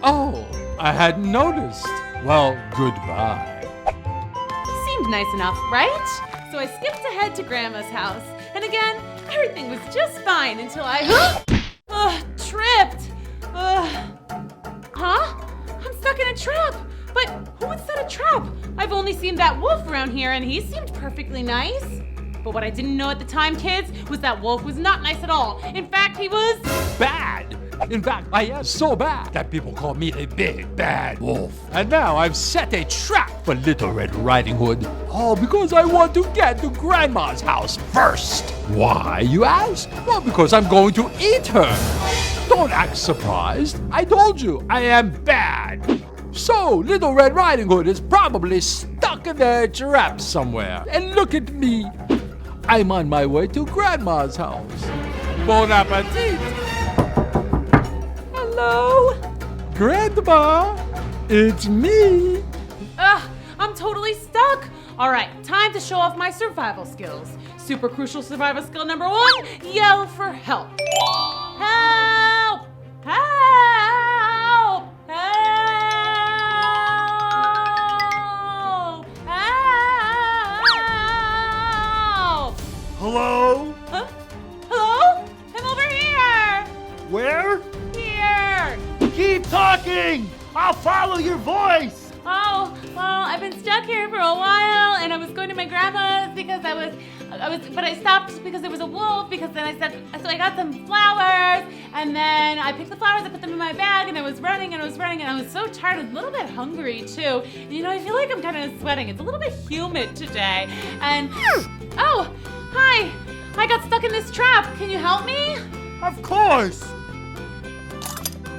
Oh, I hadn't noticed. Well, goodbye. He seemed nice enough, right? So I skipped ahead to Grandma's house. And again, everything was just fine until I tripped. Huh? I'm stuck in a trap. But who would set a trap? I've only seen that wolf around here and he seemed perfectly nice. But what I didn't know at the time, kids, was that wolf was not nice at all. In fact, he was Bad! In fact, I am so bad that people call me the big bad wolf. And now I've set a trap for Little Red Riding Hood. All because I want to get to Grandma's house first. Why, you ask? Well, because I'm going to eat her. Don't act surprised. I told you, I am bad. So, Little Red Riding Hood is probably stuck in their trap somewhere. And look at me. I'm on my way to Grandma's house. Bon appetit! Hello? Grandma, it's me. I'm totally stuck. All right, time to show off my survival skills. Super crucial survival skill number 1, yell for help. Help! Help! Help! Help! Hello? Huh? Hello? I'm over here! Where? Here! Keep talking! I'll follow your voice! Oh, well, I've been stuck here for a while, and I was going to my grandma's because but I stopped because there was a wolf, because then so I got some flowers, and then I picked the flowers, I put them in my bag, and I was running, and I was so tired, I was a little bit hungry, too. And, I feel like I'm kind of sweating. It's a little bit humid today, and, oh, hi, I got stuck in this trap. Can you help me? Of course!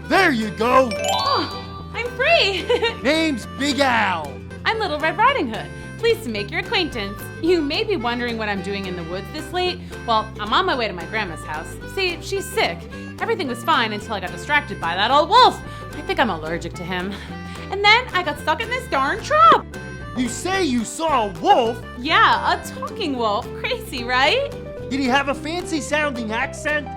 There you go! Oh, I'm free! Name's Big Al. I'm Little Red Riding Hood. Pleased to make your acquaintance. You may be wondering what I'm doing in the woods this late. Well, I'm on my way to my grandma's house. See, she's sick. Everything was fine until I got distracted by that old wolf. I think I'm allergic to him. And then I got stuck in this darn trap. You say you saw a wolf? Yeah, a talking wolf. Crazy, right? Did he have a fancy sounding accent?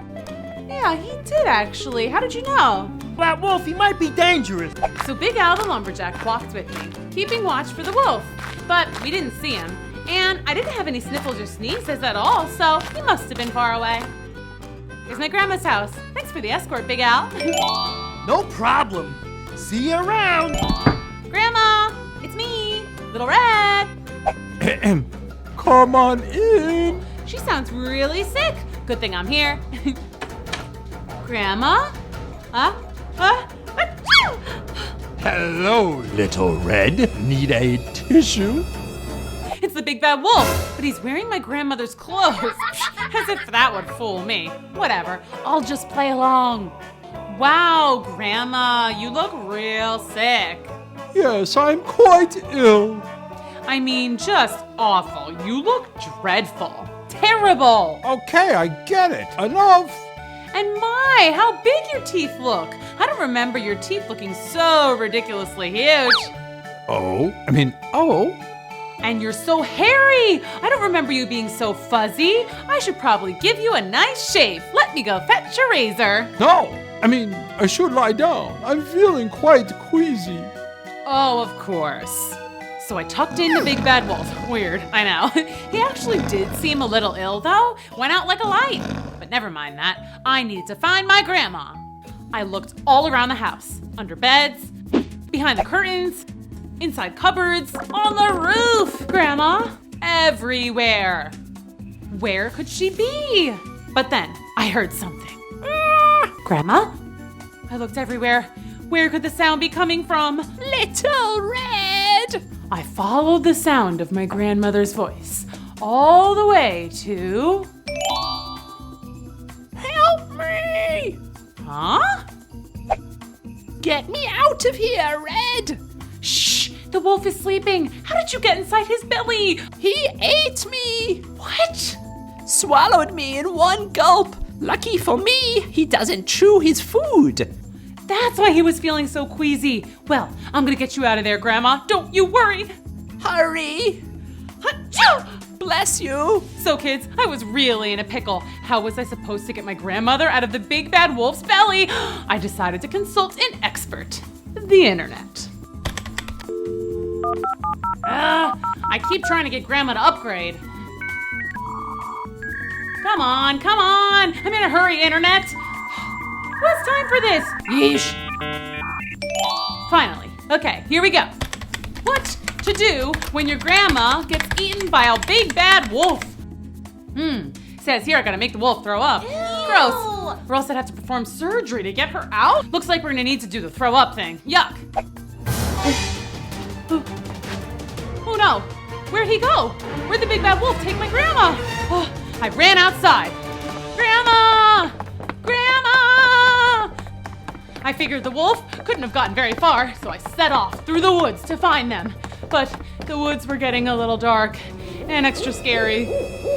Yeah, he did actually. How did you know? That wolf, he might be dangerous. So Big Al the lumberjack walked with me, keeping watch for the wolf. But we didn't see him, and I didn't have any sniffles or sneezes at all, so he must have been far away. Here's my grandma's house. Thanks for the escort, Big Al. No problem. See you around. Grandma, it's me, Little Red. Come on in. She sounds really sick. Good thing I'm here. Grandma? Hello, Little Red. Need a tissue? It's the big bad wolf, but he's wearing my grandmother's clothes. As if that would fool me. Whatever, I'll just play along. Wow, Grandma, you look real sick. Yes, I'm quite ill. I mean, just awful. You look dreadful. Terrible. Okay, I get it. Enough. And my, how big your teeth look. I don't remember your teeth looking so ridiculously huge. Oh. And you're so hairy. I don't remember you being so fuzzy. I should probably give you a nice shave. Let me go fetch a razor. No. I should lie down. I'm feeling quite queasy. Oh, of course. So I tucked in the big bad wolf. Weird, I know. He actually did seem a little ill though. Went out like a light. But never mind that. I needed to find my grandma. I looked all around the house. Under beds, behind the curtains, inside cupboards, on the roof, Grandma. Everywhere. Where could she be? But then I heard something. Grandma? I looked everywhere. Where could the sound be coming from? Little Red! I followed the sound of my grandmother's voice all the way to... Help me! Huh? Get me out of here, Red! Shh! The wolf is sleeping. How did you get inside his belly? He ate me! What? Swallowed me in one gulp. Lucky for me, he doesn't chew his food. That's why he was feeling so queasy. Well, I'm gonna get you out of there, Grandma. Don't you worry. Hurry! Achoo! Bless you! So kids, I was really in a pickle. How was I supposed to get my grandmother out of the big bad wolf's belly? I decided to consult an expert, the internet. I keep trying to get Grandma to upgrade. Come on, come on! I'm in a hurry, Internet! What's time for this? Yeesh! Finally. Okay, here we go. What to do when your grandma gets eaten by a big bad wolf? Says here I gotta make the wolf throw up. Ew. Gross. Or else I'd have to perform surgery to get her out? Looks like we're gonna need to do the throw up thing. Yuck. Oh no, where'd he go? Where'd the big bad wolf take my grandma? Oh, I ran outside. Grandma! Grandma! I figured the wolf couldn't have gotten very far, so I set off through the woods to find them. But the woods were getting a little dark and extra scary.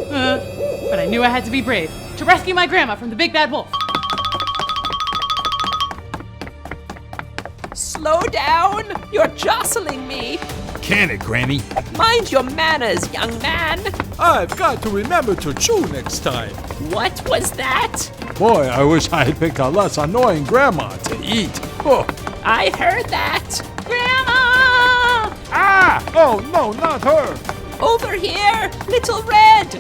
But I knew I had to be brave to rescue my grandma from the big bad wolf. Slow down! You're jostling me! Can it, Granny? Mind your manners, young man! I've got to remember to chew next time. What was that? Boy, I wish I had picked a less annoying grandma to eat. Oh. I heard that! Grandma! Ah! Oh, no, not her! Over here, Little Red!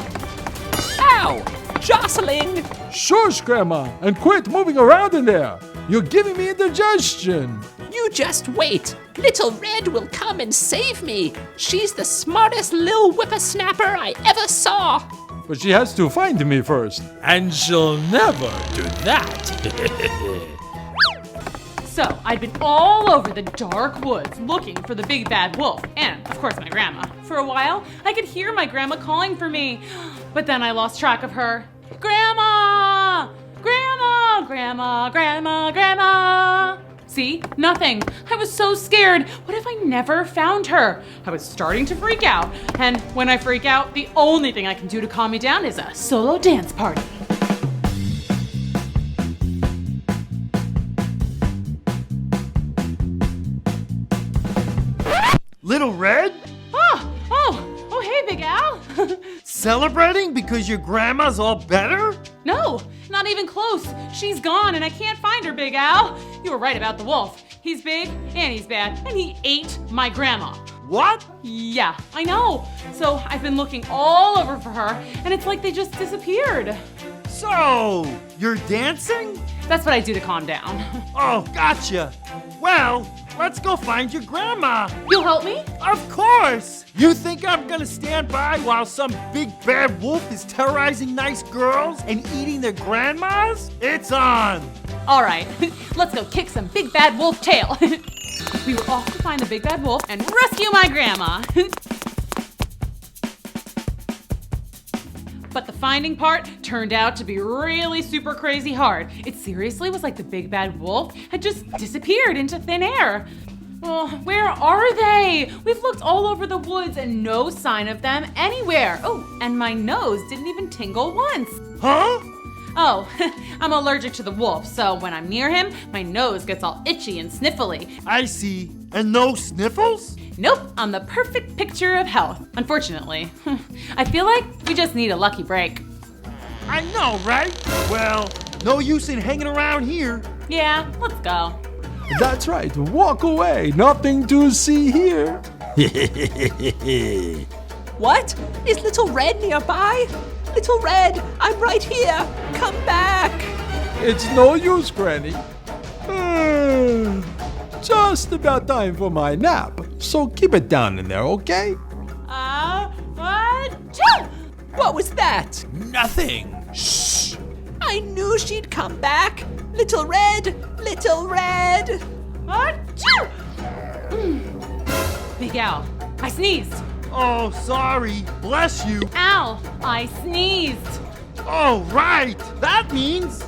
Ow! Jostling! Shush, Grandma, and quit moving around in there. You're giving me indigestion. You just wait. Little Red will come and save me. She's the smartest little whippersnapper I ever saw. But she has to find me first. And she'll never do that. So, I'd been all over the dark woods looking for the big bad wolf and, of course, my grandma. For a while, I could hear my grandma calling for me, but then I lost track of her. Grandma! Grandma! Grandma! Grandma! Grandma! See? Nothing. I was so scared. What if I never found her? I was starting to freak out. And when I freak out, the only thing I can do to calm me down is a solo dance party. Little Red? Oh, hey, Big Al. Celebrating because your grandma's all better? No, not even close. She's gone and I can't find her, Big Al. You were right about the wolf. He's big and he's bad and he ate my grandma. What? Yeah, I know. So I've been looking all over for her and it's like they just disappeared. So, you're dancing? That's what I do to calm down. Oh, gotcha. Well, let's go find your grandma. You'll help me? Of course. You think I'm gonna stand by while some big bad wolf is terrorizing nice girls and eating their grandmas? It's on. All right, let's go kick some big bad wolf tail. We were off to find the big bad wolf and rescue my grandma. But the finding part turned out to be really super crazy hard. It seriously was like the big bad wolf had just disappeared into thin air. Oh, where are they? We've looked all over the woods and no sign of them anywhere. Oh, and my nose didn't even tingle once. Huh? Oh, I'm allergic to the wolf, so when I'm near him, my nose gets all itchy and sniffly. I see. And no sniffles? Nope, I'm the perfect picture of health, unfortunately. I feel like we just need a lucky break. I know, right? Well, no use in hanging around here. Yeah, let's go. That's right, walk away. Nothing to see here. What? Is Little Red nearby? Little Red, I'm right here. Come back. It's no use, Granny. Just about time for my nap. So keep it down in there, okay? What was that? Nothing. Shh. I knew she'd come back. Little Red, Little Red. Big Al, I sneezed. Oh, sorry. Bless you. Al, I sneezed. Oh, right. That means...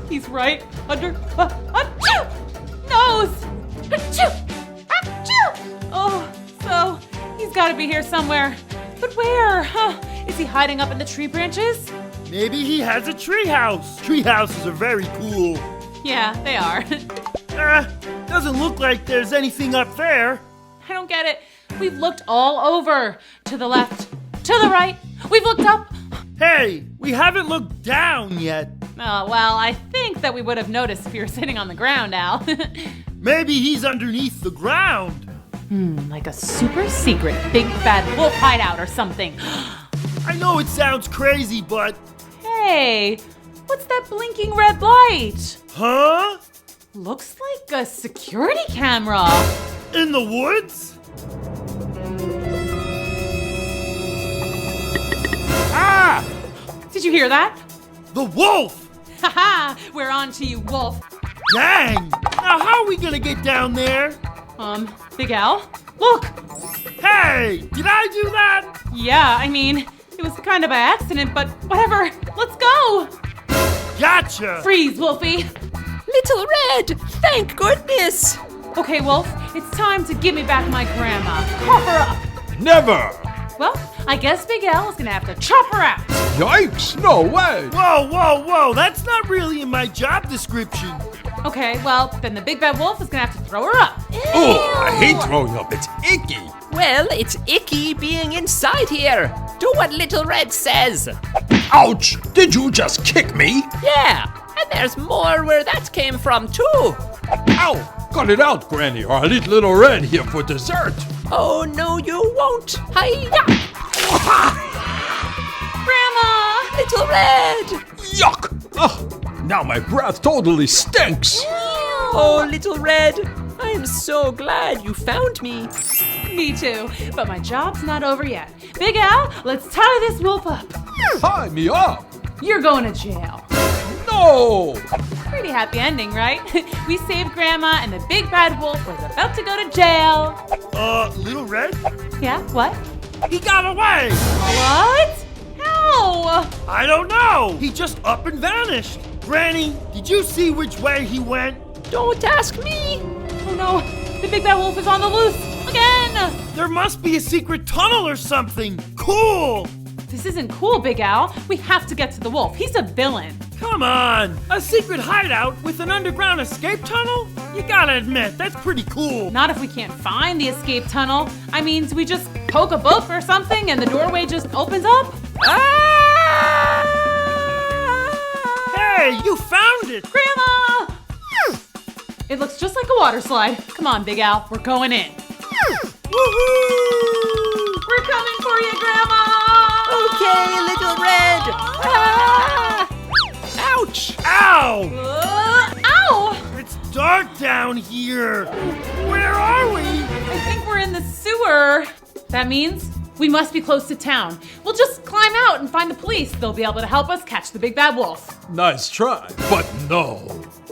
He's right under nose. Oh, so he's got to be here somewhere. But where? Is he hiding up in the tree branches? Maybe he has a treehouse. Treehouses are very cool. Yeah, they are. Doesn't look like there's anything up there. I don't get it. We've looked all over. To the left, to the right. We've looked up. Hey, we haven't looked down yet. Oh, well, I think that we would have noticed if you were sitting on the ground, Al. Maybe he's underneath the ground. Like a super secret big bad wolf hideout or something. I know it sounds crazy, but... Hey, what's that blinking red light? Huh? Looks like a security camera. In the woods? Ah! Did you hear that? The wolf! Haha, we're on to you, wolf. Dang! Now how are we gonna get down there? Big Al, look! Hey, did I do that? Yeah, I mean, it was kind of by accident, but whatever. Let's go! Gotcha! Freeze, Wolfie! Little Red, thank goodness! Okay, Wolf, it's time to give me back my grandma. Cough her up! Never! Well, I guess Big Al is gonna have to chop her out. Yikes, no way! Whoa, whoa, whoa, that's not really in my job description. Okay, well, then the big bad wolf is gonna have to throw her up. Oh, I hate throwing up, it's icky! Well, it's icky being inside here. Do what Little Red says. Ouch! Did you just kick me? Yeah, and there's more where that came from too. Ow! Cut it out, Granny, or I'll eat Little Red here for dessert. Oh, no, you won't. Hi-ya! Grandma! Little Red! Yuck! Ugh, now my breath totally stinks. Oh, Little Red, I'm so glad you found me. Me too, but my job's not over yet. Big Al, let's tie this wolf up. Tie me up? You're going to jail. No! Pretty happy ending, right? We saved Grandma and the big bad wolf was about to go to jail. Little Red? Yeah, what? He got away! What? How? I don't know! He just up and vanished. Granny, did you see which way he went? Don't ask me. Oh no, the big bad wolf is on the loose again! There must be a secret tunnel or something. Cool! This isn't cool, Big Al. We have to get to the wolf. He's a villain. Come on! A secret hideout with an underground escape tunnel? You gotta admit, that's pretty cool. Not if we can't find the escape tunnel. I mean, do we just poke a book or something and the doorway just opens up? Ah! Hey, you found it! Grandma! It looks just like a water slide. Come on, Big Al, we're going in. Woohoo! We're coming for you, Grandma! Okay, Little Red! Ah! Ouch! Ow! Ow! It's dark down here. Where are we? I think we're in the sewer. That means we must be close to town. We'll just climb out and find the police. They'll be able to help us catch the big bad wolf. Nice try, but no.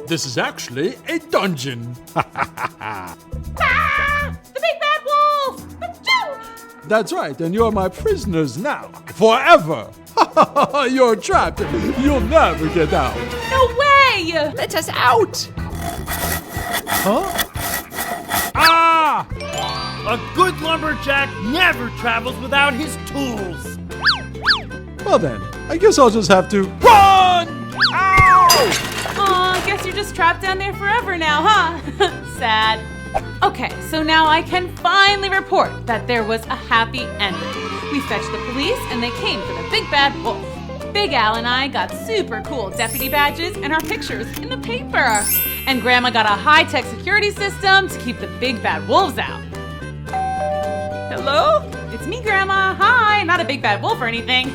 This is actually a dungeon. Ah! The big bad wolf! Achoo! That's right, and you're my prisoners now. Forever. You're trapped. You'll never get out. No way! Let us out! Huh? Ah! A good lumberjack never travels without his tools. Well then, I guess I'll just have to run! Ow! Aw, guess you're just trapped down there forever now, huh? Sad. Okay, so now I can finally report that there was a happy ending. We fetched the police and they came for the big bad wolf. Big Al and I got super cool deputy badges and our pictures in the paper. And Grandma got a high-tech security system to keep the big bad wolves out. Hello? It's me, Grandma. Hi, not a big bad wolf or anything.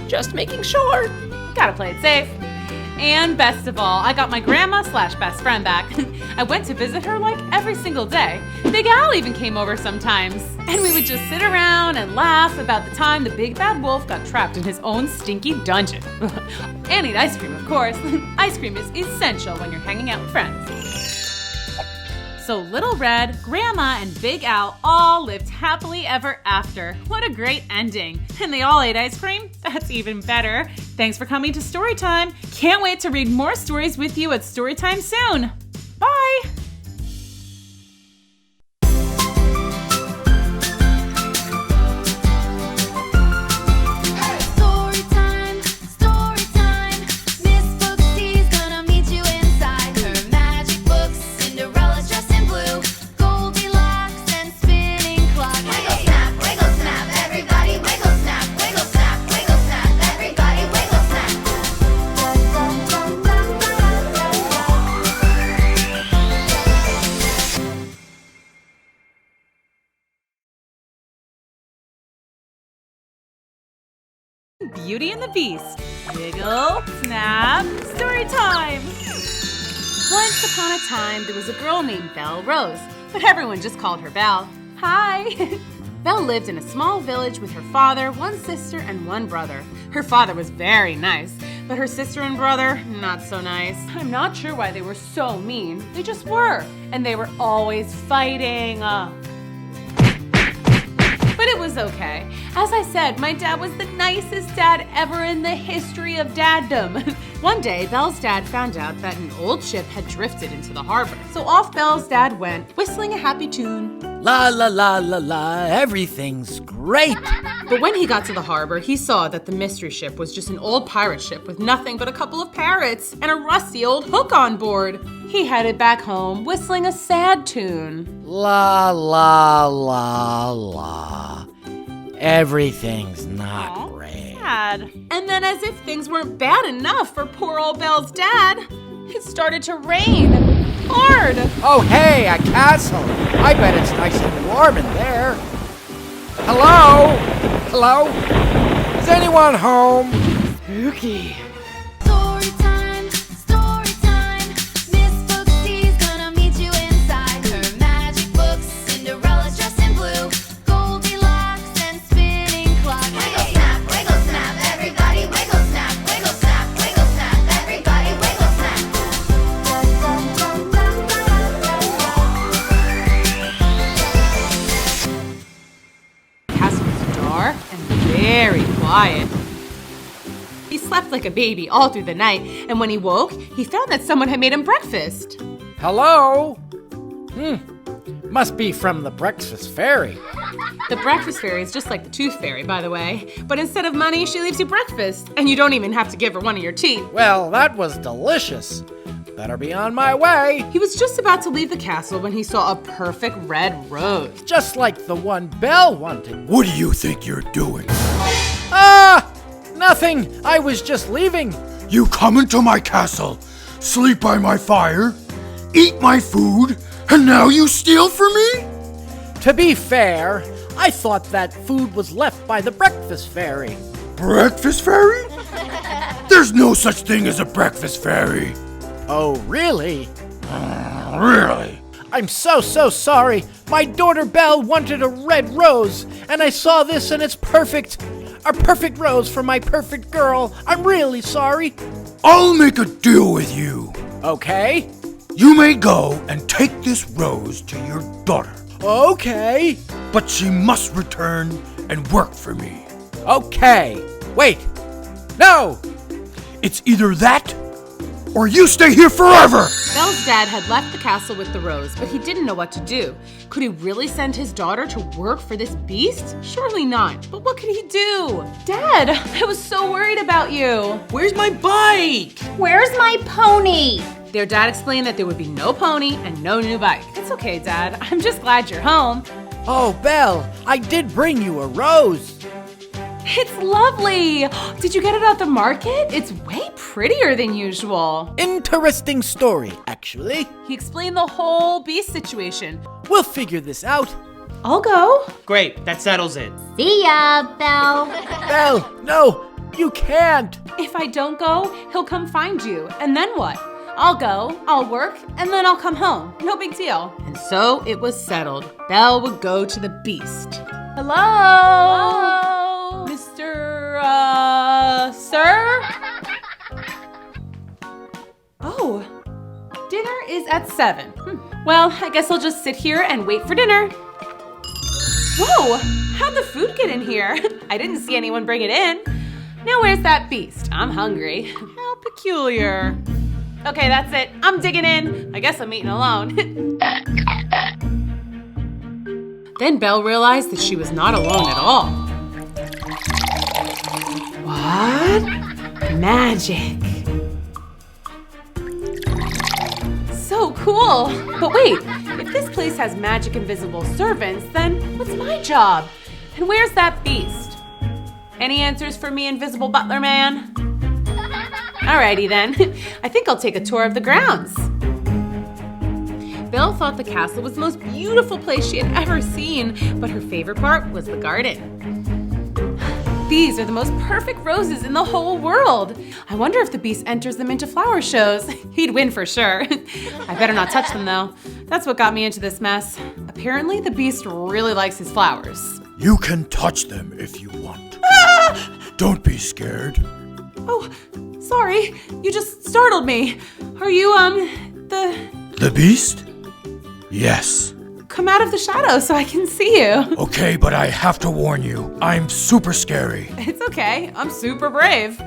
Just making sure. Gotta play it safe. And best of all, I got my grandma/best friend back. I went to visit her like every single day. Big Al even came over sometimes. And we would just sit around and laugh about the time the big bad wolf got trapped in his own stinky dungeon. And eat ice cream, of course. Ice cream is essential when you're hanging out with friends. So Little Red, Grandma, and Big Al all lived happily ever after. What a great ending. And they all ate ice cream? That's even better. Thanks for coming to Storytime. Can't wait to read more stories with you at Storytime soon. Bye! Storytime, storytime. Miss Booksy's gonna meet you inside her magic books. Cinderella's dressed in blue, Goldilocks and spinning clock. Wiggle snap, everybody wiggle snap, everybody wiggle snap. Beauty and the Beast. Wiggle, snap, story time! Once upon a time, there was a girl named Belle Rose, but everyone just called her Belle. Hi! Belle lived in a small village with her father, one sister, and one brother. Her father was very nice, but her sister and brother, not so nice. I'm not sure why they were so mean. They just were, and they were always fighting. But it was okay. As I said, my dad was the nicest dad ever in the history of daddom. One day, Belle's dad found out that an old ship had drifted into the harbor. So off Belle's dad went, whistling a happy tune. La la la la la, everything's great. But when he got to the harbor, he saw that the mystery ship was just an old pirate ship with nothing but a couple of parrots and a rusty old hook on board. He headed back home, whistling a sad tune. La la la la. Everything's not great. Sad. And then as if things weren't bad enough for poor old Belle's dad, it started to rain. Hard. Oh hey, a castle. I bet it's nice and warm in there. Hello? Hello? Is anyone home? Spooky. Storytime, storytime. Miss Booksy's gonna meet you inside her magic books. Cinderella's dressed in blue, Goldilocks and spinning clock. Wiggle snap, everybody wiggle snap, everybody wiggle snap. The castle was dark and very quiet. He slept like a baby all through the night, and when he woke, he found that someone had made him breakfast. Hello? Must be from the Breakfast Fairy. The breakfast fairy is just like the tooth fairy, by the way. But instead of money, she leaves you breakfast, and you don't even have to give her one of your teeth. Well, that was delicious. Better be on my way. He was just about to leave the castle when he saw a perfect red rose. Just like the one Belle wanted. What do you think you're doing? Nothing. I was just leaving. You come into my castle, sleep by my fire, eat my food, and now you steal from me? To be fair, I thought that food was left by the Breakfast Fairy. Breakfast Fairy? There's no such thing as a Breakfast Fairy. Oh, really? Really? I'm so sorry. My daughter Belle wanted a red rose, and I saw this and it's perfect. A perfect rose for my perfect girl. I'm really sorry. I'll make a deal with you. Okay. You may go and take this rose to your daughter. Okay. But she must return and work for me. Okay. Wait. No! It's either that or you stay here forever! Belle's dad had left the castle with the rose, but he didn't know what to do. Could he really send his daughter to work for this beast? Surely not. But what could he do? Dad, I was so worried about you. Where's my bike? Where's my pony? Their dad explained that there would be no pony and no new bike. It's okay, Dad. I'm just glad you're home. Oh, Belle, I did bring you a rose. It's lovely. Did you get it at the market? It's way prettier than usual. Interesting story, actually. He explained the whole beast situation. We'll figure this out. I'll go. Great, that settles it. See ya, Belle. Belle, no, you can't. If I don't go, he'll come find you. And then what? I'll go, I'll work, and then I'll come home. No big deal. And so it was settled. Belle would go to the beast. Hello? Hello? Sir? Oh, dinner is at 7. Well, I guess I'll just sit here and wait for dinner. Whoa, how'd the food get in here? I didn't see anyone bring it in. Now where's that beast? I'm hungry. How peculiar. Okay, that's it. I'm digging in. I guess I'm eating alone. Then Belle realized that she was not alone at all. What? Magic. So cool. But wait, if this place has magic invisible servants, then what's my job? And where's that beast? Any answers for me, Invisible Butler Man? Alrighty then. I think I'll take a tour of the grounds. Belle thought the castle was the most beautiful place she had ever seen, but her favorite part was the garden. These are the most perfect roses in the whole world. I wonder if the beast enters them into flower shows. He'd win for sure. I better not touch them though. That's what got me into this mess. Apparently the beast really likes his flowers. You can touch them if you want. Don't be scared. Oh, sorry. You just startled me. Are you, The beast? Yes. Come out of the shadow so I can see you. Okay, but I have to warn you, I'm super scary. It's okay. I'm super brave.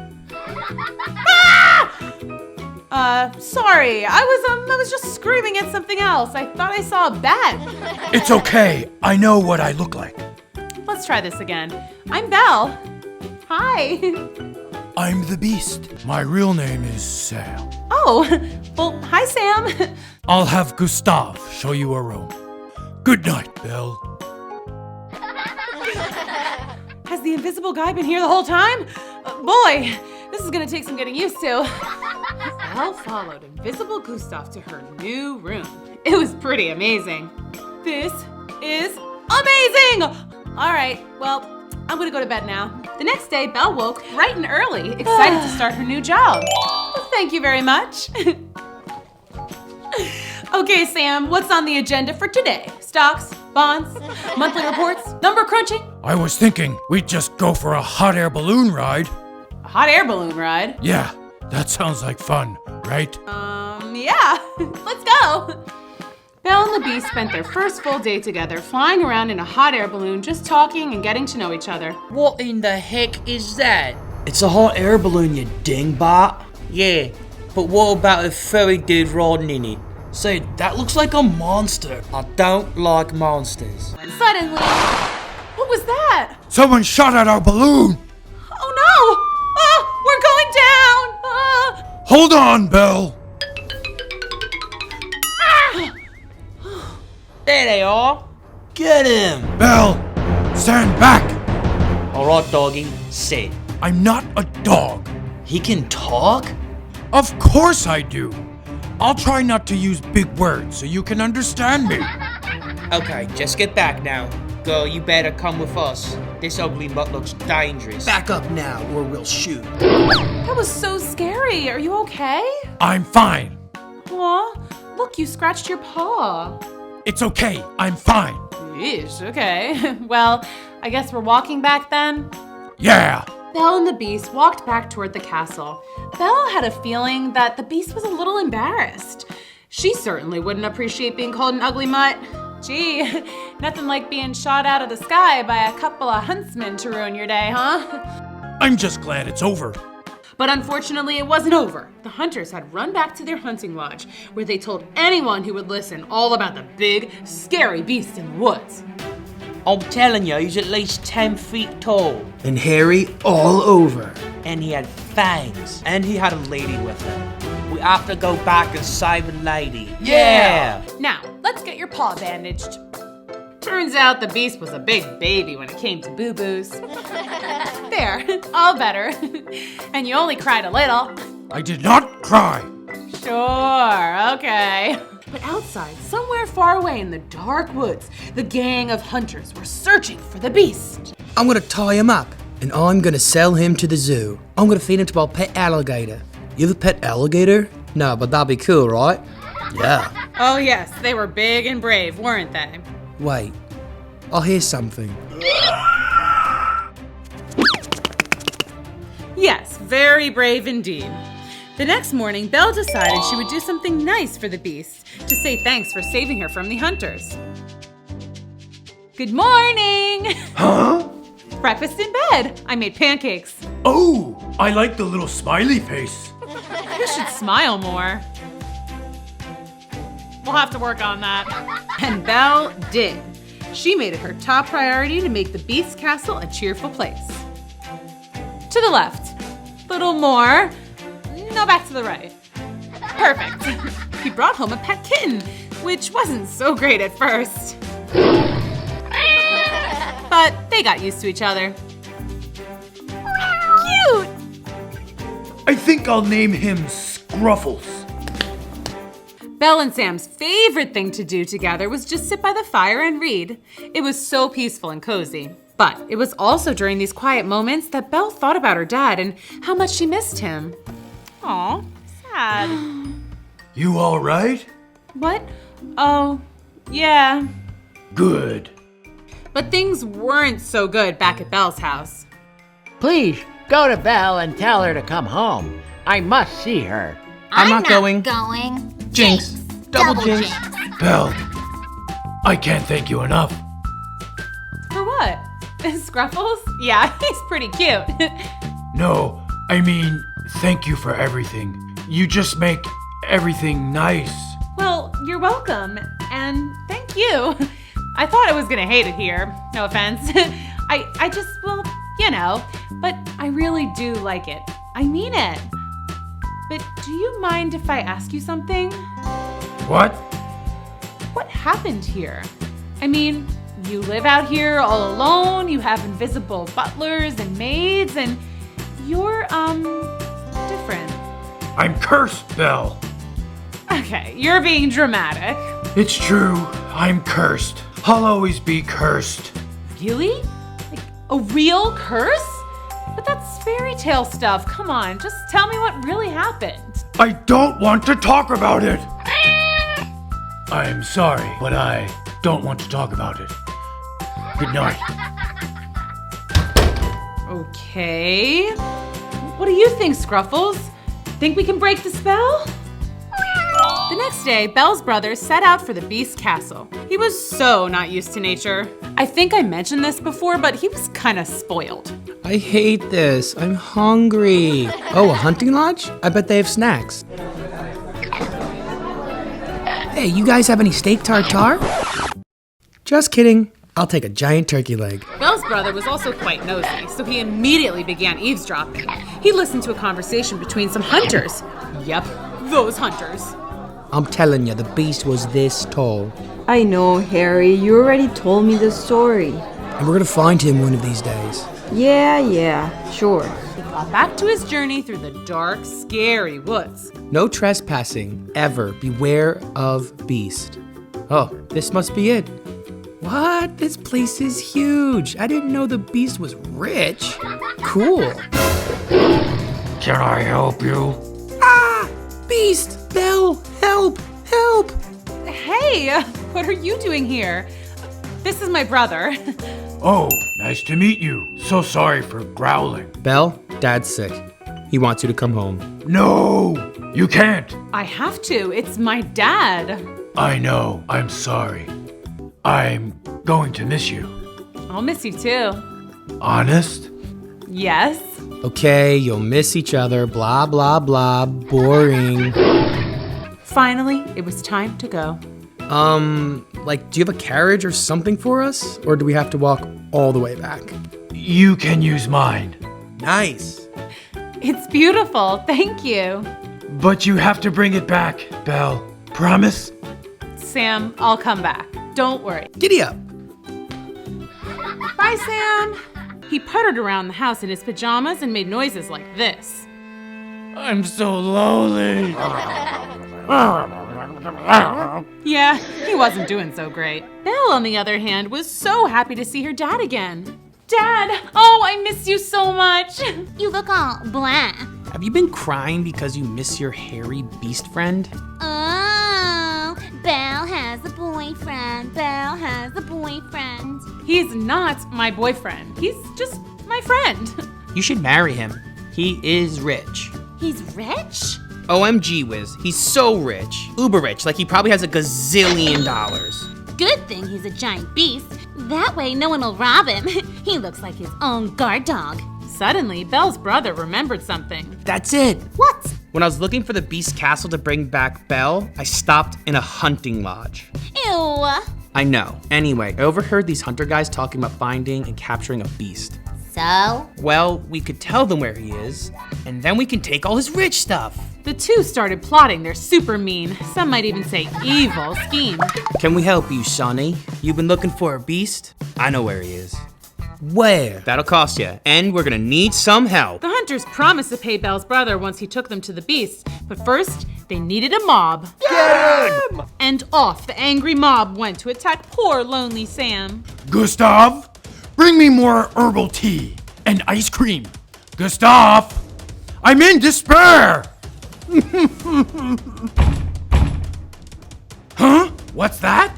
Sorry. I was just screaming at something else. I thought I saw a bat. It's okay. I know what I look like. Let's try this again. I'm Belle. Hi. I'm the beast. My real name is Sam. Oh, well, hi, Sam. I'll have Gustav show you a room. Good night, Belle. Has the invisible guy been here the whole time? Boy, this is gonna take some getting used to. Belle followed Invisible Gustav to her new room. It was pretty amazing. This is amazing! All right, well, I'm gonna go to bed now. The next day, Belle woke bright and early, excited to start her new job. Well, thank you very much. Okay, Sam, what's on the agenda for today? Stocks, bonds, monthly reports, number crunching? I was thinking we'd just go for a hot air balloon ride. A hot air balloon ride? Yeah, that sounds like fun, right? Yeah, let's go. Belle and the Beast spent their first full day together, flying around in a hot air balloon, just talking and getting to know each other. What in the heck is that? It's a hot air balloon, you dingbot. Yeah, but what about a furry dude riding in it? Say, that looks like a monster. I don't like monsters. And suddenly, what was that? Someone shot at our balloon. Oh no! We're going down! Hold on, Belle. There they are. Get him! Belle, stand back. All right, doggy, sit. I'm not a dog. He can talk? Of course I do. I'll try not to use big words so you can understand me. Okay, just get back now. Girl, you better come with us. This ugly mutt looks dangerous. Back up now or we'll shoot. That was so scary. Are you okay? I'm fine. Aw, look, you scratched your paw. It's okay. I'm fine. Yeesh, okay. Well, I guess we're walking back then? Yeah. Belle and the Beast walked back toward the castle. Belle had a feeling that the Beast was a little embarrassed. She certainly wouldn't appreciate being called an ugly mutt. Gee, nothing like being shot out of the sky by a couple of huntsmen to ruin your day, huh? I'm just glad it's over. But unfortunately, it wasn't over. The hunters had run back to their hunting lodge, where they told anyone who would listen all about the big, scary beast in the woods. I'm telling you, he's at least 10 feet tall. And hairy all over. And he had fangs. And he had a lady with him. We have to go back and save the lady. Yeah! Now, let's get your paw bandaged. Turns out the Beast was a big baby when it came to boo-boos. There, all better. And you only cried a little. I did not cry. Sure, okay. But outside, somewhere far away in the dark woods, the gang of hunters were searching for the Beast. I'm gonna tie him up, and I'm gonna sell him to the zoo. I'm gonna feed him to our pet alligator. You have a pet alligator? No, but that'd be cool, right? Yeah. Oh yes, they were big and brave, weren't they? Wait, I'll hear something. Yes, very brave indeed. The next morning, Belle decided she would do something nice for the Beast to say thanks for saving her from the hunters. Good morning! Huh? Breakfast in bed. I made pancakes. Oh, I like the little smiley face. You should smile more. We'll have to work on that. And Belle did. She made it her top priority to make the Beast's castle a cheerful place. To the left. Little more. No, back to the right. Perfect. He brought home a pet kitten, which wasn't so great at first. But they got used to each other. Cute! I think I'll name him Scruffles. Belle and Sam's favorite thing to do together was just sit by the fire and read. It was so peaceful and cozy. But it was also during these quiet moments that Belle thought about her dad and how much she missed him. Aw, sad. You all right? What? Oh, yeah. Good. But things weren't so good back at Belle's house. Please, go to Belle and tell her to come home. I must see her. I'm not going. Jinx. Double jinx. Belle, I can't thank you enough. For what? Scruffles? Yeah, he's pretty cute. No, I mean, thank you for everything. You just make everything nice. Well, you're welcome, and thank you. I thought I was gonna hate it here, no offense. I just, well, you know, but I really do like it. I mean it. But do you mind if I ask you something? What? What happened here? I mean, you live out here all alone, you have invisible butlers and maids, and you're, different. I'm cursed, Belle. Okay, you're being dramatic. It's true, I'm cursed. I'll always be cursed. Really? Like, a real curse? But that's fairy tale stuff. Come on, just tell me what really happened. I don't want to talk about it. I'm sorry, but I don't want to talk about it. Good night. Okay. What do you think, Scruffles? Think we can break the spell? The next day, Belle's brother set out for the Beast Castle. He was so not used to nature. I think I mentioned this before, but he was kind of spoiled. I hate this. I'm hungry. Oh, a hunting lodge? I bet they have snacks. Hey, you guys have any steak tartare? Just kidding. I'll take a giant turkey leg. Belle's brother was also quite nosy, so he immediately began eavesdropping. He listened to a conversation between some hunters. Yep, those hunters. I'm telling you, the beast was this tall. I know, Harry. You already told me the story. And we're gonna find him one of these days. Yeah, sure. He got back to his journey through the dark, scary woods. No trespassing, ever. Beware of beast. Oh, this must be it. What? This place is huge. I didn't know the beast was rich. Cool. Can I help you? Ah! Beast! Belle! Help! Help! Hey, what are you doing here? This is my brother. Oh, nice to meet you. So sorry for growling. Belle, Dad's sick. He wants you to come home. No, you can't. I have to. It's my dad. I know. I'm sorry. I'm going to miss you. I'll miss you too. Honest? Yes. Okay, you'll miss each other. Blah, blah, blah. Boring. Finally, it was time to go. Do you have a carriage or something for us? Or do we have to walk all the way back? You can use mine. Nice. It's beautiful. Thank you. But you have to bring it back, Belle. Promise? Sam, I'll come back. Don't worry. Giddy up. Bye, Sam. He puttered around the house in his pajamas and made noises like this. I'm so lonely. Yeah, he wasn't doing so great. Belle, on the other hand, was so happy to see her dad again. Dad! Oh, I miss you so much! You look all blah. Have you been crying because you miss your hairy beast friend? Oh, Belle has a boyfriend. Belle has a boyfriend. He's not my boyfriend. He's just my friend. You should marry him. He is rich. He's rich? OMG whiz, he's so rich. Uber rich, like he probably has $1 gazillion. Good thing he's a giant beast. That way no one will rob him. He looks like his own guard dog. Suddenly, Belle's brother remembered something. That's it. What? When I was looking for the Beast Castle to bring back Belle, I stopped in a hunting lodge. Ew. I know. Anyway, I overheard these hunter guys talking about finding and capturing a beast. So? Well, we could tell them where he is, and then we can take all his rich stuff. The two started plotting their super mean, some might even say evil scheme. Can we help you, Sonny? You've been looking for a beast? I know where he is. Where? That'll cost you, and we're gonna need some help. The hunters promised to pay Belle's brother once he took them to the beast, but first, they needed a mob. Get him! And off the angry mob went to attack poor lonely Sam. Gustav, Bring me more herbal tea and ice cream. Gustav, I'm in despair. Huh? What's that?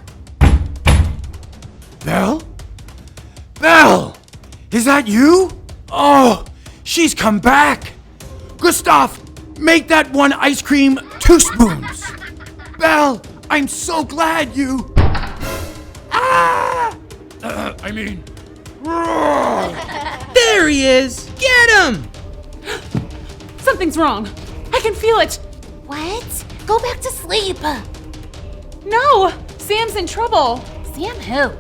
Belle? Belle! Is that you? Oh, she's come back. Gustav, make that one ice cream 2 spoons. Belle, I'm so glad you... Ah! There he is! Get him! Something's wrong. I can feel it. What? Go back to sleep. No! Sam's in trouble. Sam who?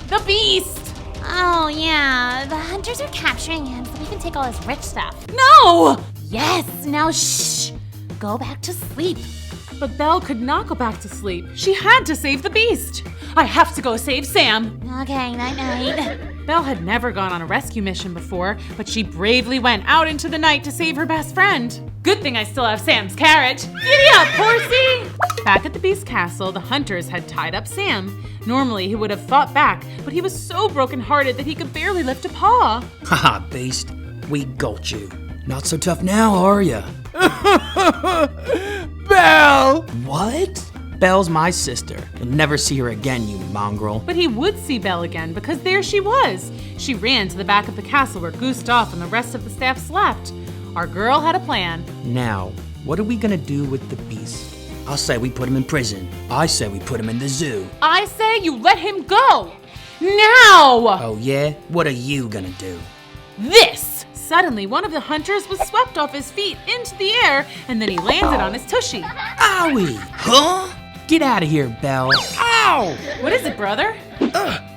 The beast! Oh, yeah. The hunters are capturing him so we can take all his rich stuff. No! Yes, now shh. Go back to sleep. But Belle could not go back to sleep. She had to save the beast. I have to go save Sam. Okay, night-night. Belle had never gone on a rescue mission before, but she bravely went out into the night to save her best friend. Good thing I still have Sam's carrot. Giddy up, horsey! Back at the beast castle, the hunters had tied up Sam. Normally, he would have fought back, but he was so brokenhearted that he could barely lift a paw. Haha, beast. We got you. Not so tough now, are ya? Belle! What? Belle's my sister. You'll never see her again, you mongrel. But he would see Belle again because there she was. She ran to the back of the castle where Gustav and the rest of the staff slept. Our girl had a plan. Now, what are we gonna do with the beast? I'll say we put him in prison. I say we put him in the zoo. I say you let him go! Now! Oh yeah? What are you gonna do? This! Suddenly, one of the hunters was swept off his feet into the air, and then he landed on his tushy. Owie! Huh? Get out of here, Belle. Ow! What is it, brother?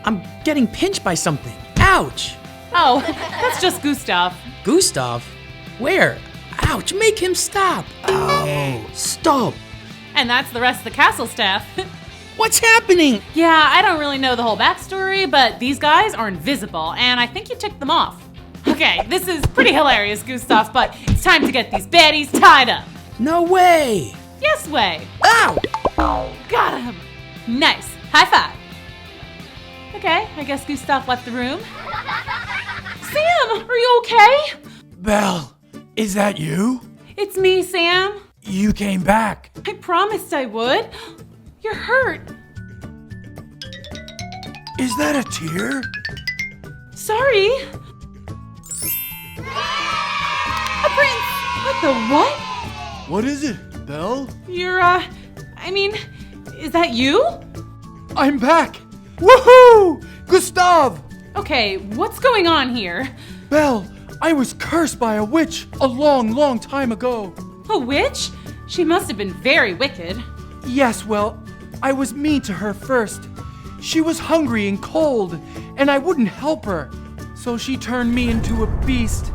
I'm getting pinched by something. Ouch! Oh, that's just Gustav. Gustav? Where? Ouch, make him stop. Ow. Stop. And that's the rest of the castle staff. What's happening? Yeah, I don't really know the whole backstory, but these guys are invisible, and I think you ticked them off. Okay, this is pretty hilarious, Gustav, but it's time to get these baddies tied up. No way! Yes way. Ow! Got him. Nice. High five. Okay, I guess Gustav left the room. Sam, are you okay? Belle, is that you? It's me, Sam. You came back. I promised I would. You're hurt. Is that a tear? Sorry. A prince! What the what? What is it, Belle? You're, is that you? I'm back! Woohoo! Gustav! Okay, what's going on here? Belle, I was cursed by a witch a long, long time ago. A witch? She must have been very wicked. Yes, well, I was mean to her first. She was hungry and cold, and I wouldn't help her. So she turned me into a beast,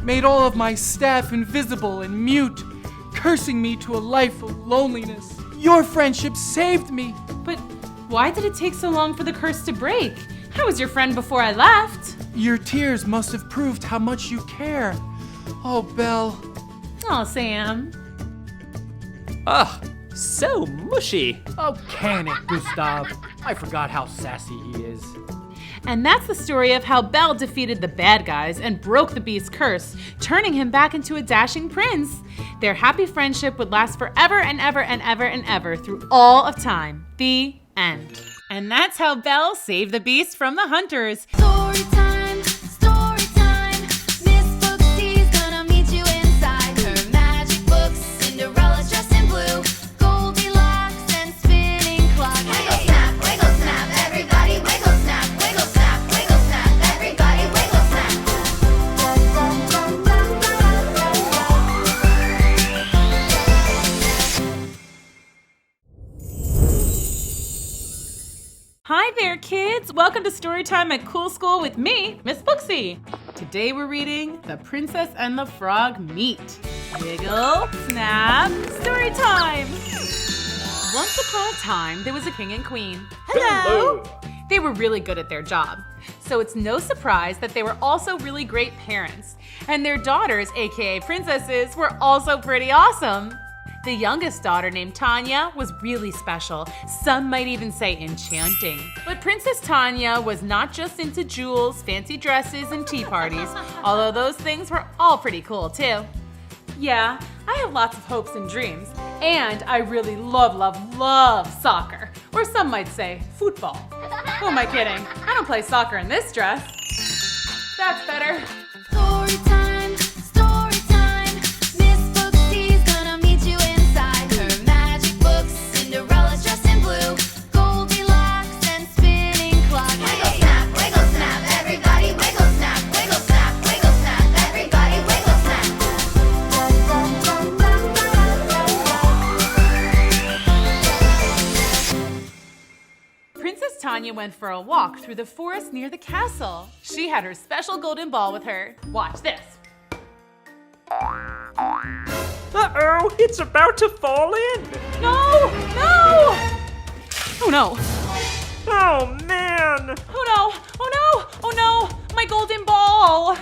made all of my staff invisible and mute, cursing me to a life of loneliness. Your friendship saved me. But why did it take so long for the curse to break? I was your friend before I left. Your tears must have proved how much you care. Oh, Belle. Oh, Sam. Ugh, so mushy. Oh, can it, Gustav? I forgot how sassy he is. And that's the story of how Belle defeated the bad guys and broke the beast's curse, turning him back into a dashing prince. Their happy friendship would last forever and ever and ever and ever through all of time. The end. And that's how Belle saved the beast from the hunters. Storytime, storytime. Miss Booksy's gonna meet you inside her magic books. Cinderella's dressed in blue, Goldilocks and spinning clock. Wiggle snap, everybody wiggle snap. Wiggle snap, everybody wiggle snap. Hi there, kids! Welcome to Storytime at CoolSchool with me, Miss Booksy. Today we're reading The Princess and the Frog Meet. Wiggle, snap, storytime! Once upon a time, there was a king and queen. Hello! They were really good at their job. So it's no surprise that they were also really great parents. And their daughters, aka princesses, were also pretty awesome. The youngest daughter, named Tanya, was really special. Some might even say enchanting. But Princess Tanya was not just into jewels, fancy dresses, and tea parties, although those things were all pretty cool too. Yeah, I have lots of hopes and dreams, and I really love soccer, or some might say football. Who am I kidding? I don't play soccer in this dress. That's better. Storytime, storytime. Miss Booksy's gonna meet you inside her magic books. Cinderella's dressed in blue, Goldilocks and spinning clock. Wiggle snap, everybody wiggle snap, wiggle snap, everybody wiggle snap. Princess Tanya went for a walk through the forest near the castle. She had her special golden ball with her. Watch this. Uh-oh, it's about to fall in. No! Oh no! Oh man! Oh no! Oh no! My golden ball!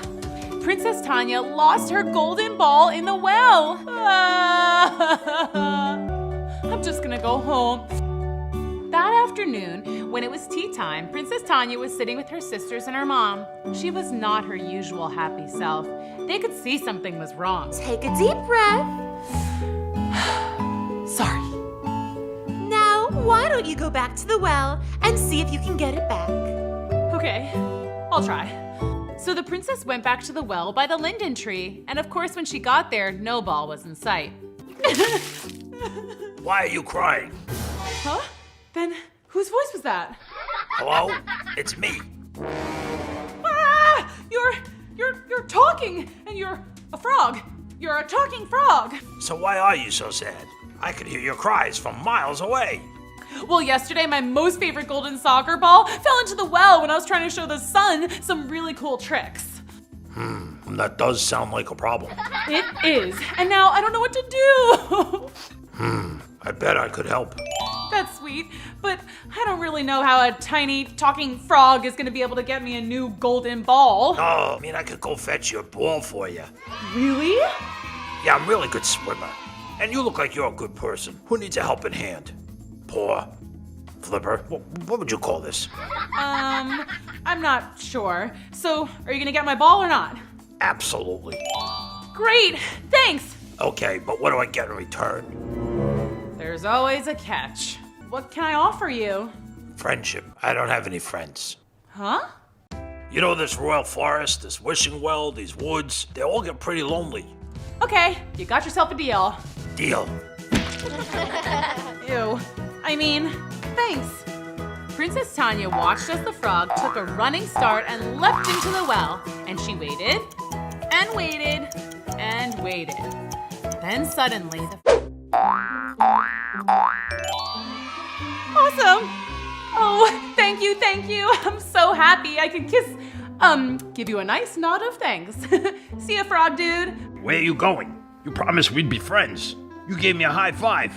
Princess Tanya lost her golden ball in the well. I'm just gonna go home. That afternoon, when it was tea time, Princess Tanya was sitting with her sisters and her mom. She was not her usual happy self. They could see something was wrong. Take a deep breath. Sorry. Now, why don't you go back to the well and see if you can get it back? Okay, I'll try. So the princess went back to the well by the linden tree, and of course when she got there, no ball was in sight. Why are you crying? Huh? Then whose voice was that? Hello? It's me. Ah! You're talking, and you're a frog. You're a talking frog. So why are you so sad? I could hear your cries from miles away. Well, yesterday my most favorite golden soccer ball fell into the well when I was trying to show the sun some really cool tricks. That does sound like a problem. It is, and now I don't know what to do. I bet I could help. That's sweet, but I don't really know how a tiny talking frog is gonna be able to get me a new golden ball. Oh, I mean, I could go fetch your ball for you. Really? Yeah, I'm a really good swimmer. And you look like you're a good person who needs a helping hand. Poor flipper. What would you call this? I'm not sure. So, are you gonna get my ball or not? Absolutely. Great, thanks. Okay, but what do I get in return? There's always a catch. What can I offer you? Friendship. I don't have any friends. Huh? You know this royal forest, this wishing well, these woods, they all get pretty lonely. Okay, you got yourself a deal. Deal. Ew. I mean, thanks. Princess Tanya watched as the frog took a running start and leapt into the well. And she waited, and waited, and waited. Then suddenly Awesome! Oh, thank you. I'm so happy I could give you a nice nod of thanks. See ya, frog dude. Where are you going? You promised we'd be friends. You gave me a high five.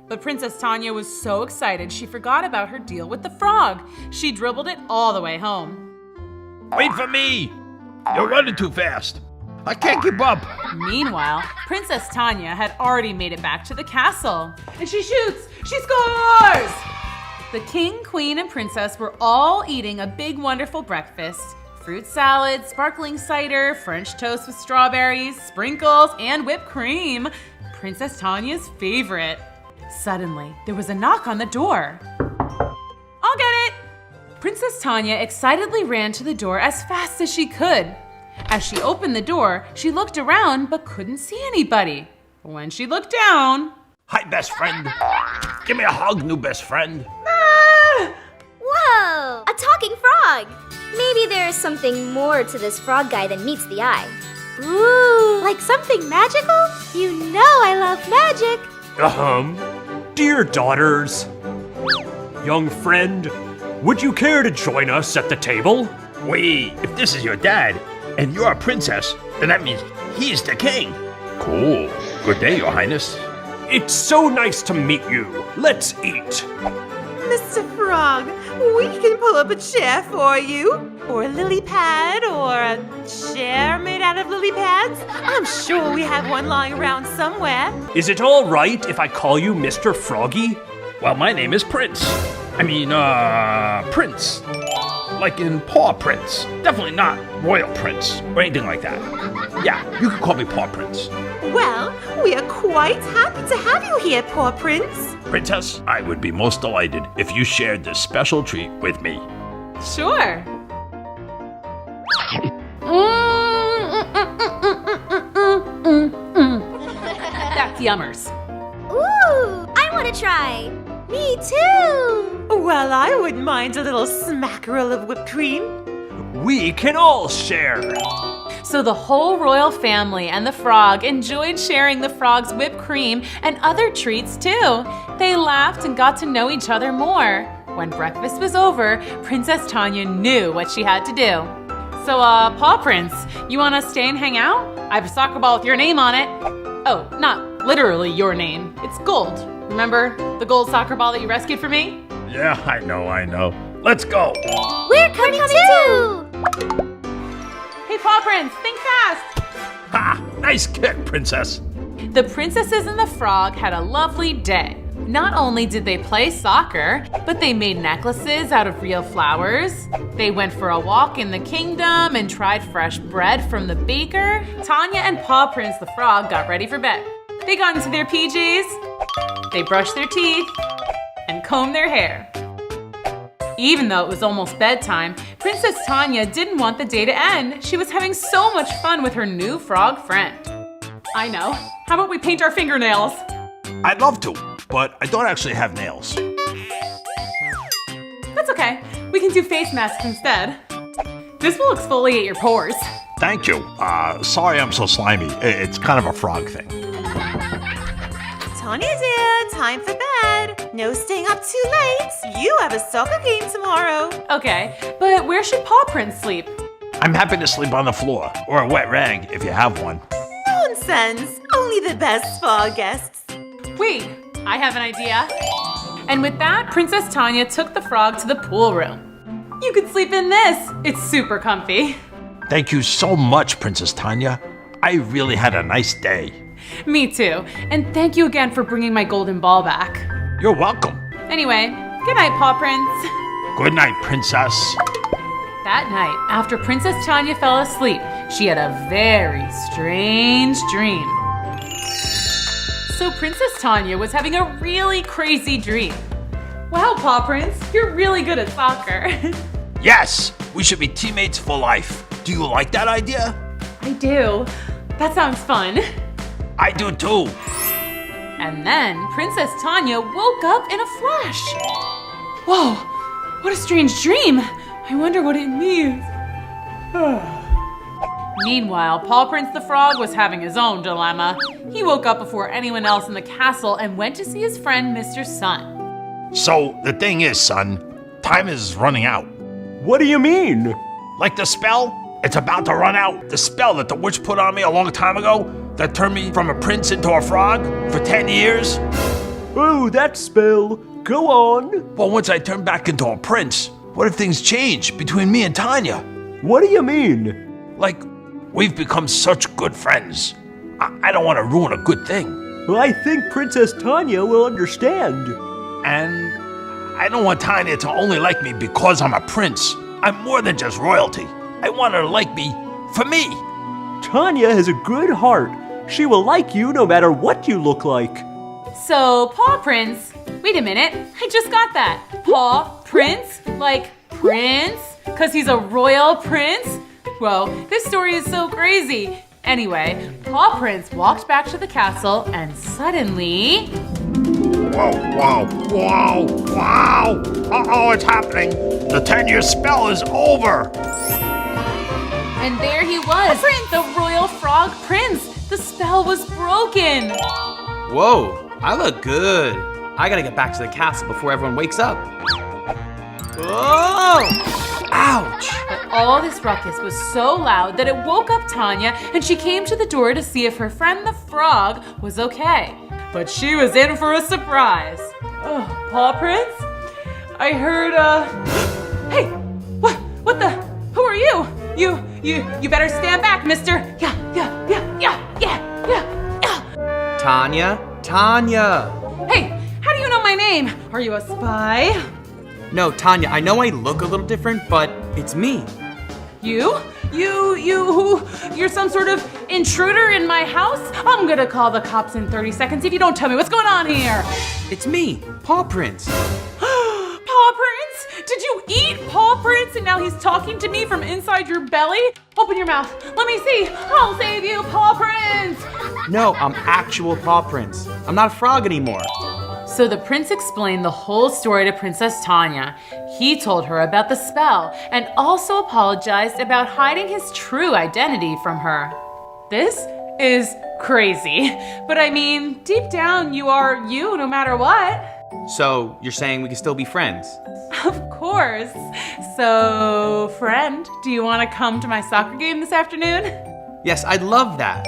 But Princess Tanya was so excited she forgot about her deal with the frog. She dribbled it all the way home. Wait for me! You're running too fast. I can't keep up. Meanwhile, Princess Tanya had already made it back to the castle. And she shoots! She scores! The king, queen, and princess were all eating a big, wonderful breakfast. Fruit salad, sparkling cider, French toast with strawberries, sprinkles, and whipped cream. Princess Tanya's favorite. Suddenly, there was a knock on the door. I'll get it! Princess Tanya excitedly ran to the door as fast as she could. As she opened the door, she looked around but couldn't see anybody. When she looked down... Hi, best friend. Give me a hug, new best friend. Whoa! A talking frog! Maybe there's something more to this frog guy than meets the eye. Ooh, like something magical? You know I love magic. Dear daughters, young friend, would you care to join us at the table? Wait, if this is your dad, and you're a princess, then that means he's the king. Cool. Good day, your highness. It's so nice to meet you. Let's eat. Mr. Frog, we can pull up a chair for you. Or a lily pad, or a chair made out of lily pads. I'm sure we have one lying around somewhere. Is it all right if I call you Mr. Froggy? Well, my name is Prince. Prince. Like in Paw Prince. Definitely not Royal Prince or anything like that. Yeah, you can call me Paw Prince. Well, we are quite happy to have you here, Paw Prince. Princess, I would be most delighted if you shared this special treat with me. Sure. That's yummers. Ooh, I want to try. Me too. Well, I wouldn't mind a little smackerel of whipped cream. We can all share. So the whole royal family and the frog enjoyed sharing the frog's whipped cream and other treats too. They laughed and got to know each other more. When breakfast was over, Princess Tanya knew what she had to do. So, Paw Prince, you want to stay and hang out? I have a soccer ball with your name on it. Oh, not literally your name. It's gold. Remember the gold soccer ball that you rescued for me? Yeah, I know. Let's go. We're coming too. Hey, Paw Prince, think fast. Ha! Nice kick, Princess. The princesses and the frog had a lovely day. Not only did they play soccer, but they made necklaces out of real flowers. They went for a walk in the kingdom and tried fresh bread from the baker. Tanya and Paw Prince the frog got ready for bed. They got into their PJs, they brushed their teeth, and combed their hair. Even though it was almost bedtime, Princess Tanya didn't want the day to end. She was having so much fun with her new frog friend. I know. How about we paint our fingernails? I'd love to, but I don't actually have nails. That's okay. We can do face masks instead. This will exfoliate your pores. Thank you. Sorry I'm so slimy. It's kind of a frog thing. Tanya dear, time for bed. No staying up too late. You have a soccer game tomorrow. Okay, but where should Paw Prince sleep? I'm happy to sleep on the floor, or a wet rag if you have one. Nonsense. Only the best spa guests. Wait, I have an idea. And with that, Princess Tanya took the frog to the pool room. You could sleep in this. It's super comfy. Thank you so much, Princess Tanya. I really had a nice day. Me too. And thank you again for bringing my golden ball back. You're welcome. Anyway, good night, Paw Prince. Good night, Princess. That night, after Princess Tanya fell asleep, she had a very strange dream. So Princess Tanya was having a really crazy dream. Wow, Paw Prince, you're really good at soccer. Yes, we should be teammates for life. Do you like that idea? I do. That sounds fun. I do too. And then Princess Tanya woke up in a flash. Whoa, what a strange dream. I wonder what it means. Meanwhile, Paw Prince the Frog was having his own dilemma. He woke up before anyone else in the castle and went to see his friend Mr. Sun. So, the thing is, son, time is running out. What do you mean? Like the spell? It's about to run out. The spell that the witch put on me a long time ago that turned me from a prince into a frog for 10 years. Oh, that spell. Go on. Well, once I turn back into a prince, what if things change between me and Tanya? What do you mean? Like, we've become such good friends. I don't want to ruin a good thing. Well, I think Princess Tanya will understand. And I don't want Tanya to only like me because I'm a prince. I'm more than just royalty. I want her to like me for me. Tanya has a good heart. She will like you no matter what you look like. So, Paw Prince, wait a minute, I just got that. Paw Prince? Like prince? Because he's a royal prince? Whoa, this story is so crazy. Anyway, Paw Prince walked back to the castle and suddenly... Whoa. Uh-oh, it's happening. The 10-year spell is over. And there he was, the royal frog prince. The spell was broken. Whoa, I look good. I gotta get back to the castle before everyone wakes up. Oh! Ouch! But all this ruckus was so loud that it woke up Tanya, and she came to the door to see if her friend the frog was okay. But she was in for a surprise. Oh, Paw Prince? I heard, Hey! What the? Who are you? You better stand back, mister. Yeah. Tanya! Hey, how do you know my name? Are you a spy? No, Tanya, I know I look a little different, but it's me. You're some sort of intruder in my house? I'm gonna call the cops in 30 seconds if you don't tell me what's going on here. It's me, Paw Prince. Paw Prince? Did you eat Paw Prince and now he's talking to me from inside your belly? Open your mouth. Let me see. I'll save you, Paw Prince. No, I'm actual Paw Prince. I'm not a frog anymore. So the prince explained the whole story to Princess Tanya. He told her about the spell and also apologized about hiding his true identity from her. This is crazy. But I mean, deep down, you are you no matter what. So, you're saying we can still be friends? Of course. So, friend, do you want to come to my soccer game this afternoon? Yes, I'd love that.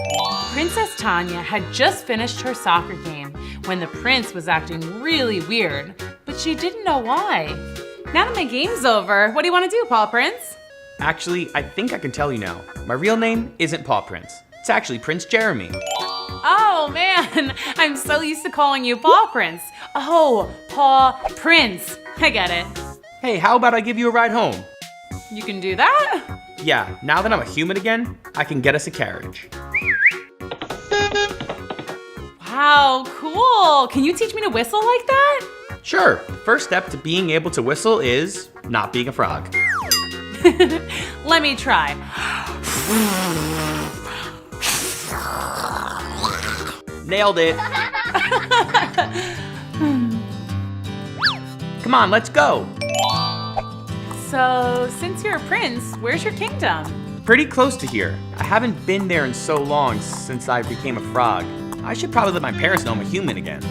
Princess Tanya had just finished her soccer game when the prince was acting really weird, but she didn't know why. Now that my game's over, what do you want to do, Paw Prince? Actually, I think I can tell you now. My real name isn't Paw Prince. It's actually Prince Jeremy. Oh man, I'm so used to calling you Paw Prince. Oh, Paw Prince. I get it. Hey, how about I give you a ride home? You can do that? Yeah, now that I'm a human again, I can get us a carriage. Wow, cool. Can you teach me to whistle like that? Sure. First step to being able to whistle is not being a frog. Let me try. Nailed it. Come on, let's go. So, since you're a prince, where's your kingdom? Pretty close to here. I haven't been there in so long since I became a frog. I should probably let my parents know I'm a human again.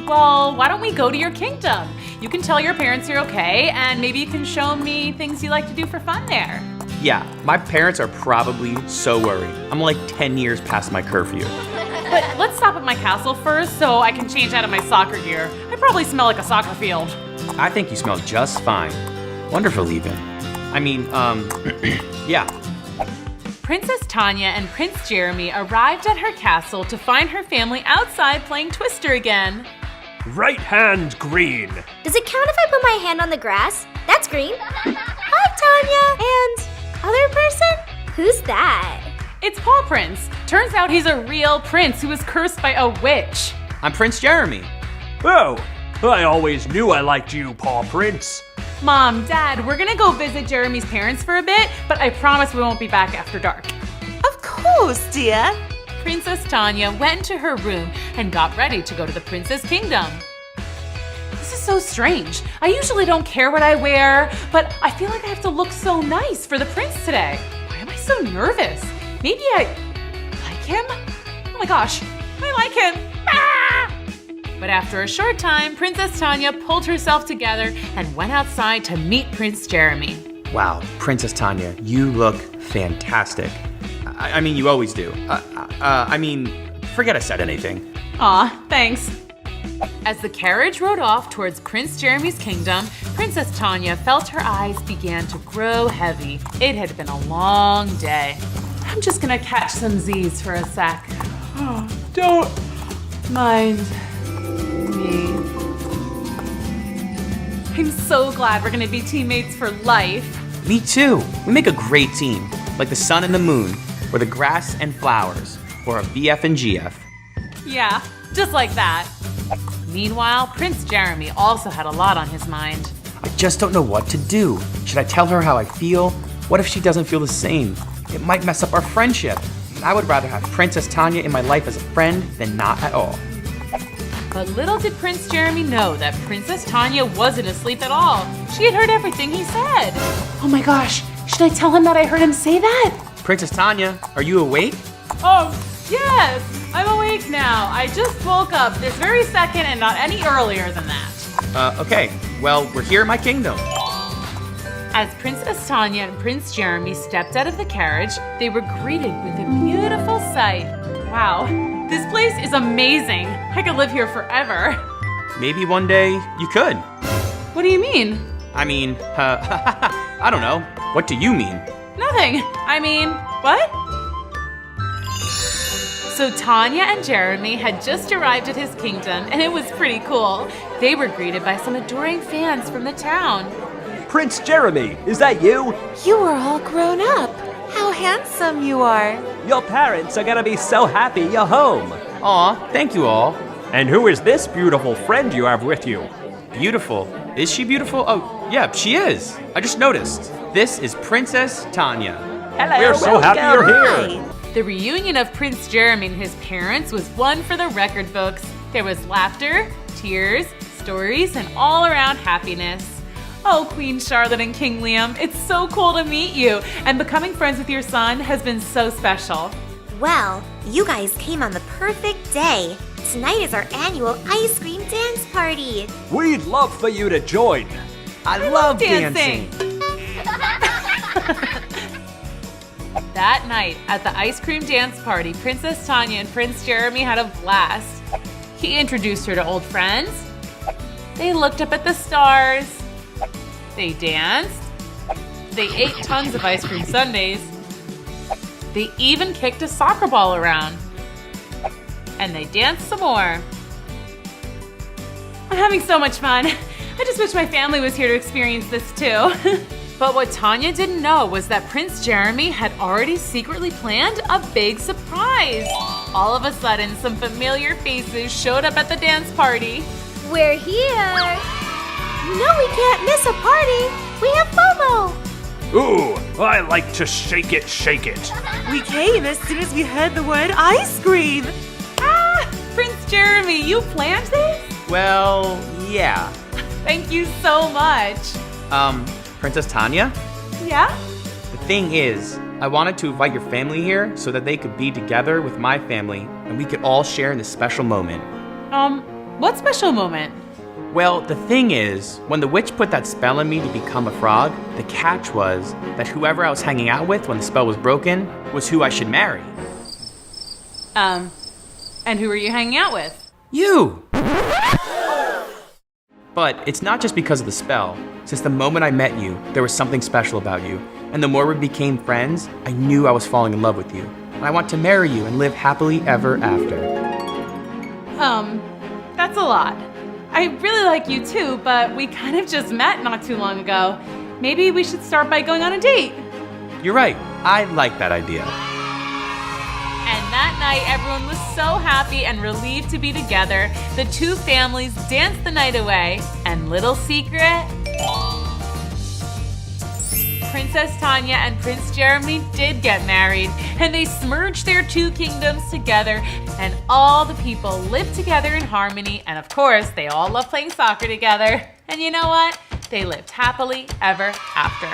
Well, why don't we go to your kingdom? You can tell your parents you're okay, and maybe you can show me things you like to do for fun there. Yeah, my parents are probably so worried. I'm like 10 years past my curfew. But let's stop at my castle first so I can change out of my soccer gear. I probably smell like a soccer field. I think you smell just fine. Wonderful even. I mean, yeah. Princess Tanya and Prince Jeremy arrived at her castle to find her family outside playing Twister again. Right hand green. Does it count if I put my hand on the grass? That's green. Hi, Tanya. And other person? Who's that? It's Paw Prince. Turns out he's a real prince who was cursed by a witch. I'm Prince Jeremy. Oh, I always knew I liked you, Paw Prince. Mom, Dad, we're gonna go visit Jeremy's parents for a bit, but I promise we won't be back after dark. Of course, dear. Princess Tanya went into her room and got ready to go to the prince's kingdom. This is so strange. I usually don't care what I wear, but I feel like I have to look so nice for the prince today. Why am I so nervous? Maybe I like him? Oh my gosh, I like him. Ah! But after a short time, Princess Tanya pulled herself together and went outside to meet Prince Jeremy. Wow, Princess Tanya, you look fantastic. I mean, you always do. Forget I said anything. Aw, thanks. As the carriage rode off towards Prince Jeremy's kingdom, Princess Tanya felt her eyes began to grow heavy. It had been a long day. I'm just gonna catch some Z's for a sec. Oh, don't mind me. I'm so glad we're gonna be teammates for life. Me too. We make a great team, like the sun and the moon, or the grass and flowers, or a BF and GF. Yeah, just like that. Meanwhile, Prince Jeremy also had a lot on his mind. I just don't know what to do. Should I tell her how I feel? What if she doesn't feel the same? It might mess up our friendship. I would rather have Princess Tanya in my life as a friend than not at all. But little did Prince Jeremy know that Princess Tanya wasn't asleep at all. She had heard everything he said. Oh my gosh, should I tell him that I heard him say that? Princess Tanya, are you awake? Oh, yes, I'm awake now. I just woke up this very second and not any earlier than that. Okay, well, we're here in my kingdom. As Princess Tanya and Prince Jeremy stepped out of the carriage, they were greeted with a beautiful sight. Wow, this place is amazing. I could live here forever. Maybe one day you could. What do you mean? I mean, I don't know. What do you mean? Nothing. I mean, what? So Tanya and Jeremy had just arrived at his kingdom, and it was pretty cool. They were greeted by some adoring fans from the town. Prince Jeremy, is that you? You are all grown up. How handsome you are. Your parents are gonna be so happy you're home. Aw, thank you all. And who is this beautiful friend you have with you? Beautiful? Is she beautiful? Oh, yeah, she is. I just noticed. This is Princess Tanya. Hello, we're so happy you're here. The reunion of Prince Jeremy and his parents was one for the record books. There was laughter, tears, stories, and all-around happiness. Oh, Queen Charlotte and King Liam, it's so cool to meet you, and becoming friends with your son has been so special. Well, you guys came on the perfect day. Tonight is our annual ice cream dance party. We'd love for you to join. I love dancing. That night, at the ice cream dance party, Princess Tanya and Prince Jeremy had a blast. He introduced her to old friends. They looked up at the stars. They danced. They ate tons of ice cream sundaes. They even kicked a soccer ball around. And they danced some more. I'm having so much fun. I just wish my family was here to experience this too. But what Tanya didn't know was that Prince Jeremy had already secretly planned a big surprise. All of a sudden, some familiar faces showed up at the dance party. We're here. No, we can't miss a party. We have FOMO. Ooh, I like to shake it, shake it. We came as soon as we heard the word ice cream. Prince Jeremy, you planned this? Well, yeah. Thank you so much. Princess Tanya? Yeah? The thing is, I wanted to invite your family here so that they could be together with my family and we could all share in this special moment. What special moment? Well, the thing is, when the witch put that spell on me to become a frog, the catch was that whoever I was hanging out with when the spell was broken was who I should marry. And who were you hanging out with? You! But it's not just because of the spell. Since the moment I met you, there was something special about you. And the more we became friends, I knew I was falling in love with you. And I want to marry you and live happily ever after. That's a lot. I really like you too, but we kind of just met not too long ago. Maybe we should start by going on a date. You're right. I like that idea. And that night, everyone was so happy and relieved to be together. The two families danced the night away. And little secret, Princess Tanya and Prince Jeremy did get married. And they merged their two kingdoms together. And all the people lived together in harmony. And of course, they all love playing soccer together. And you know what? They lived happily ever after.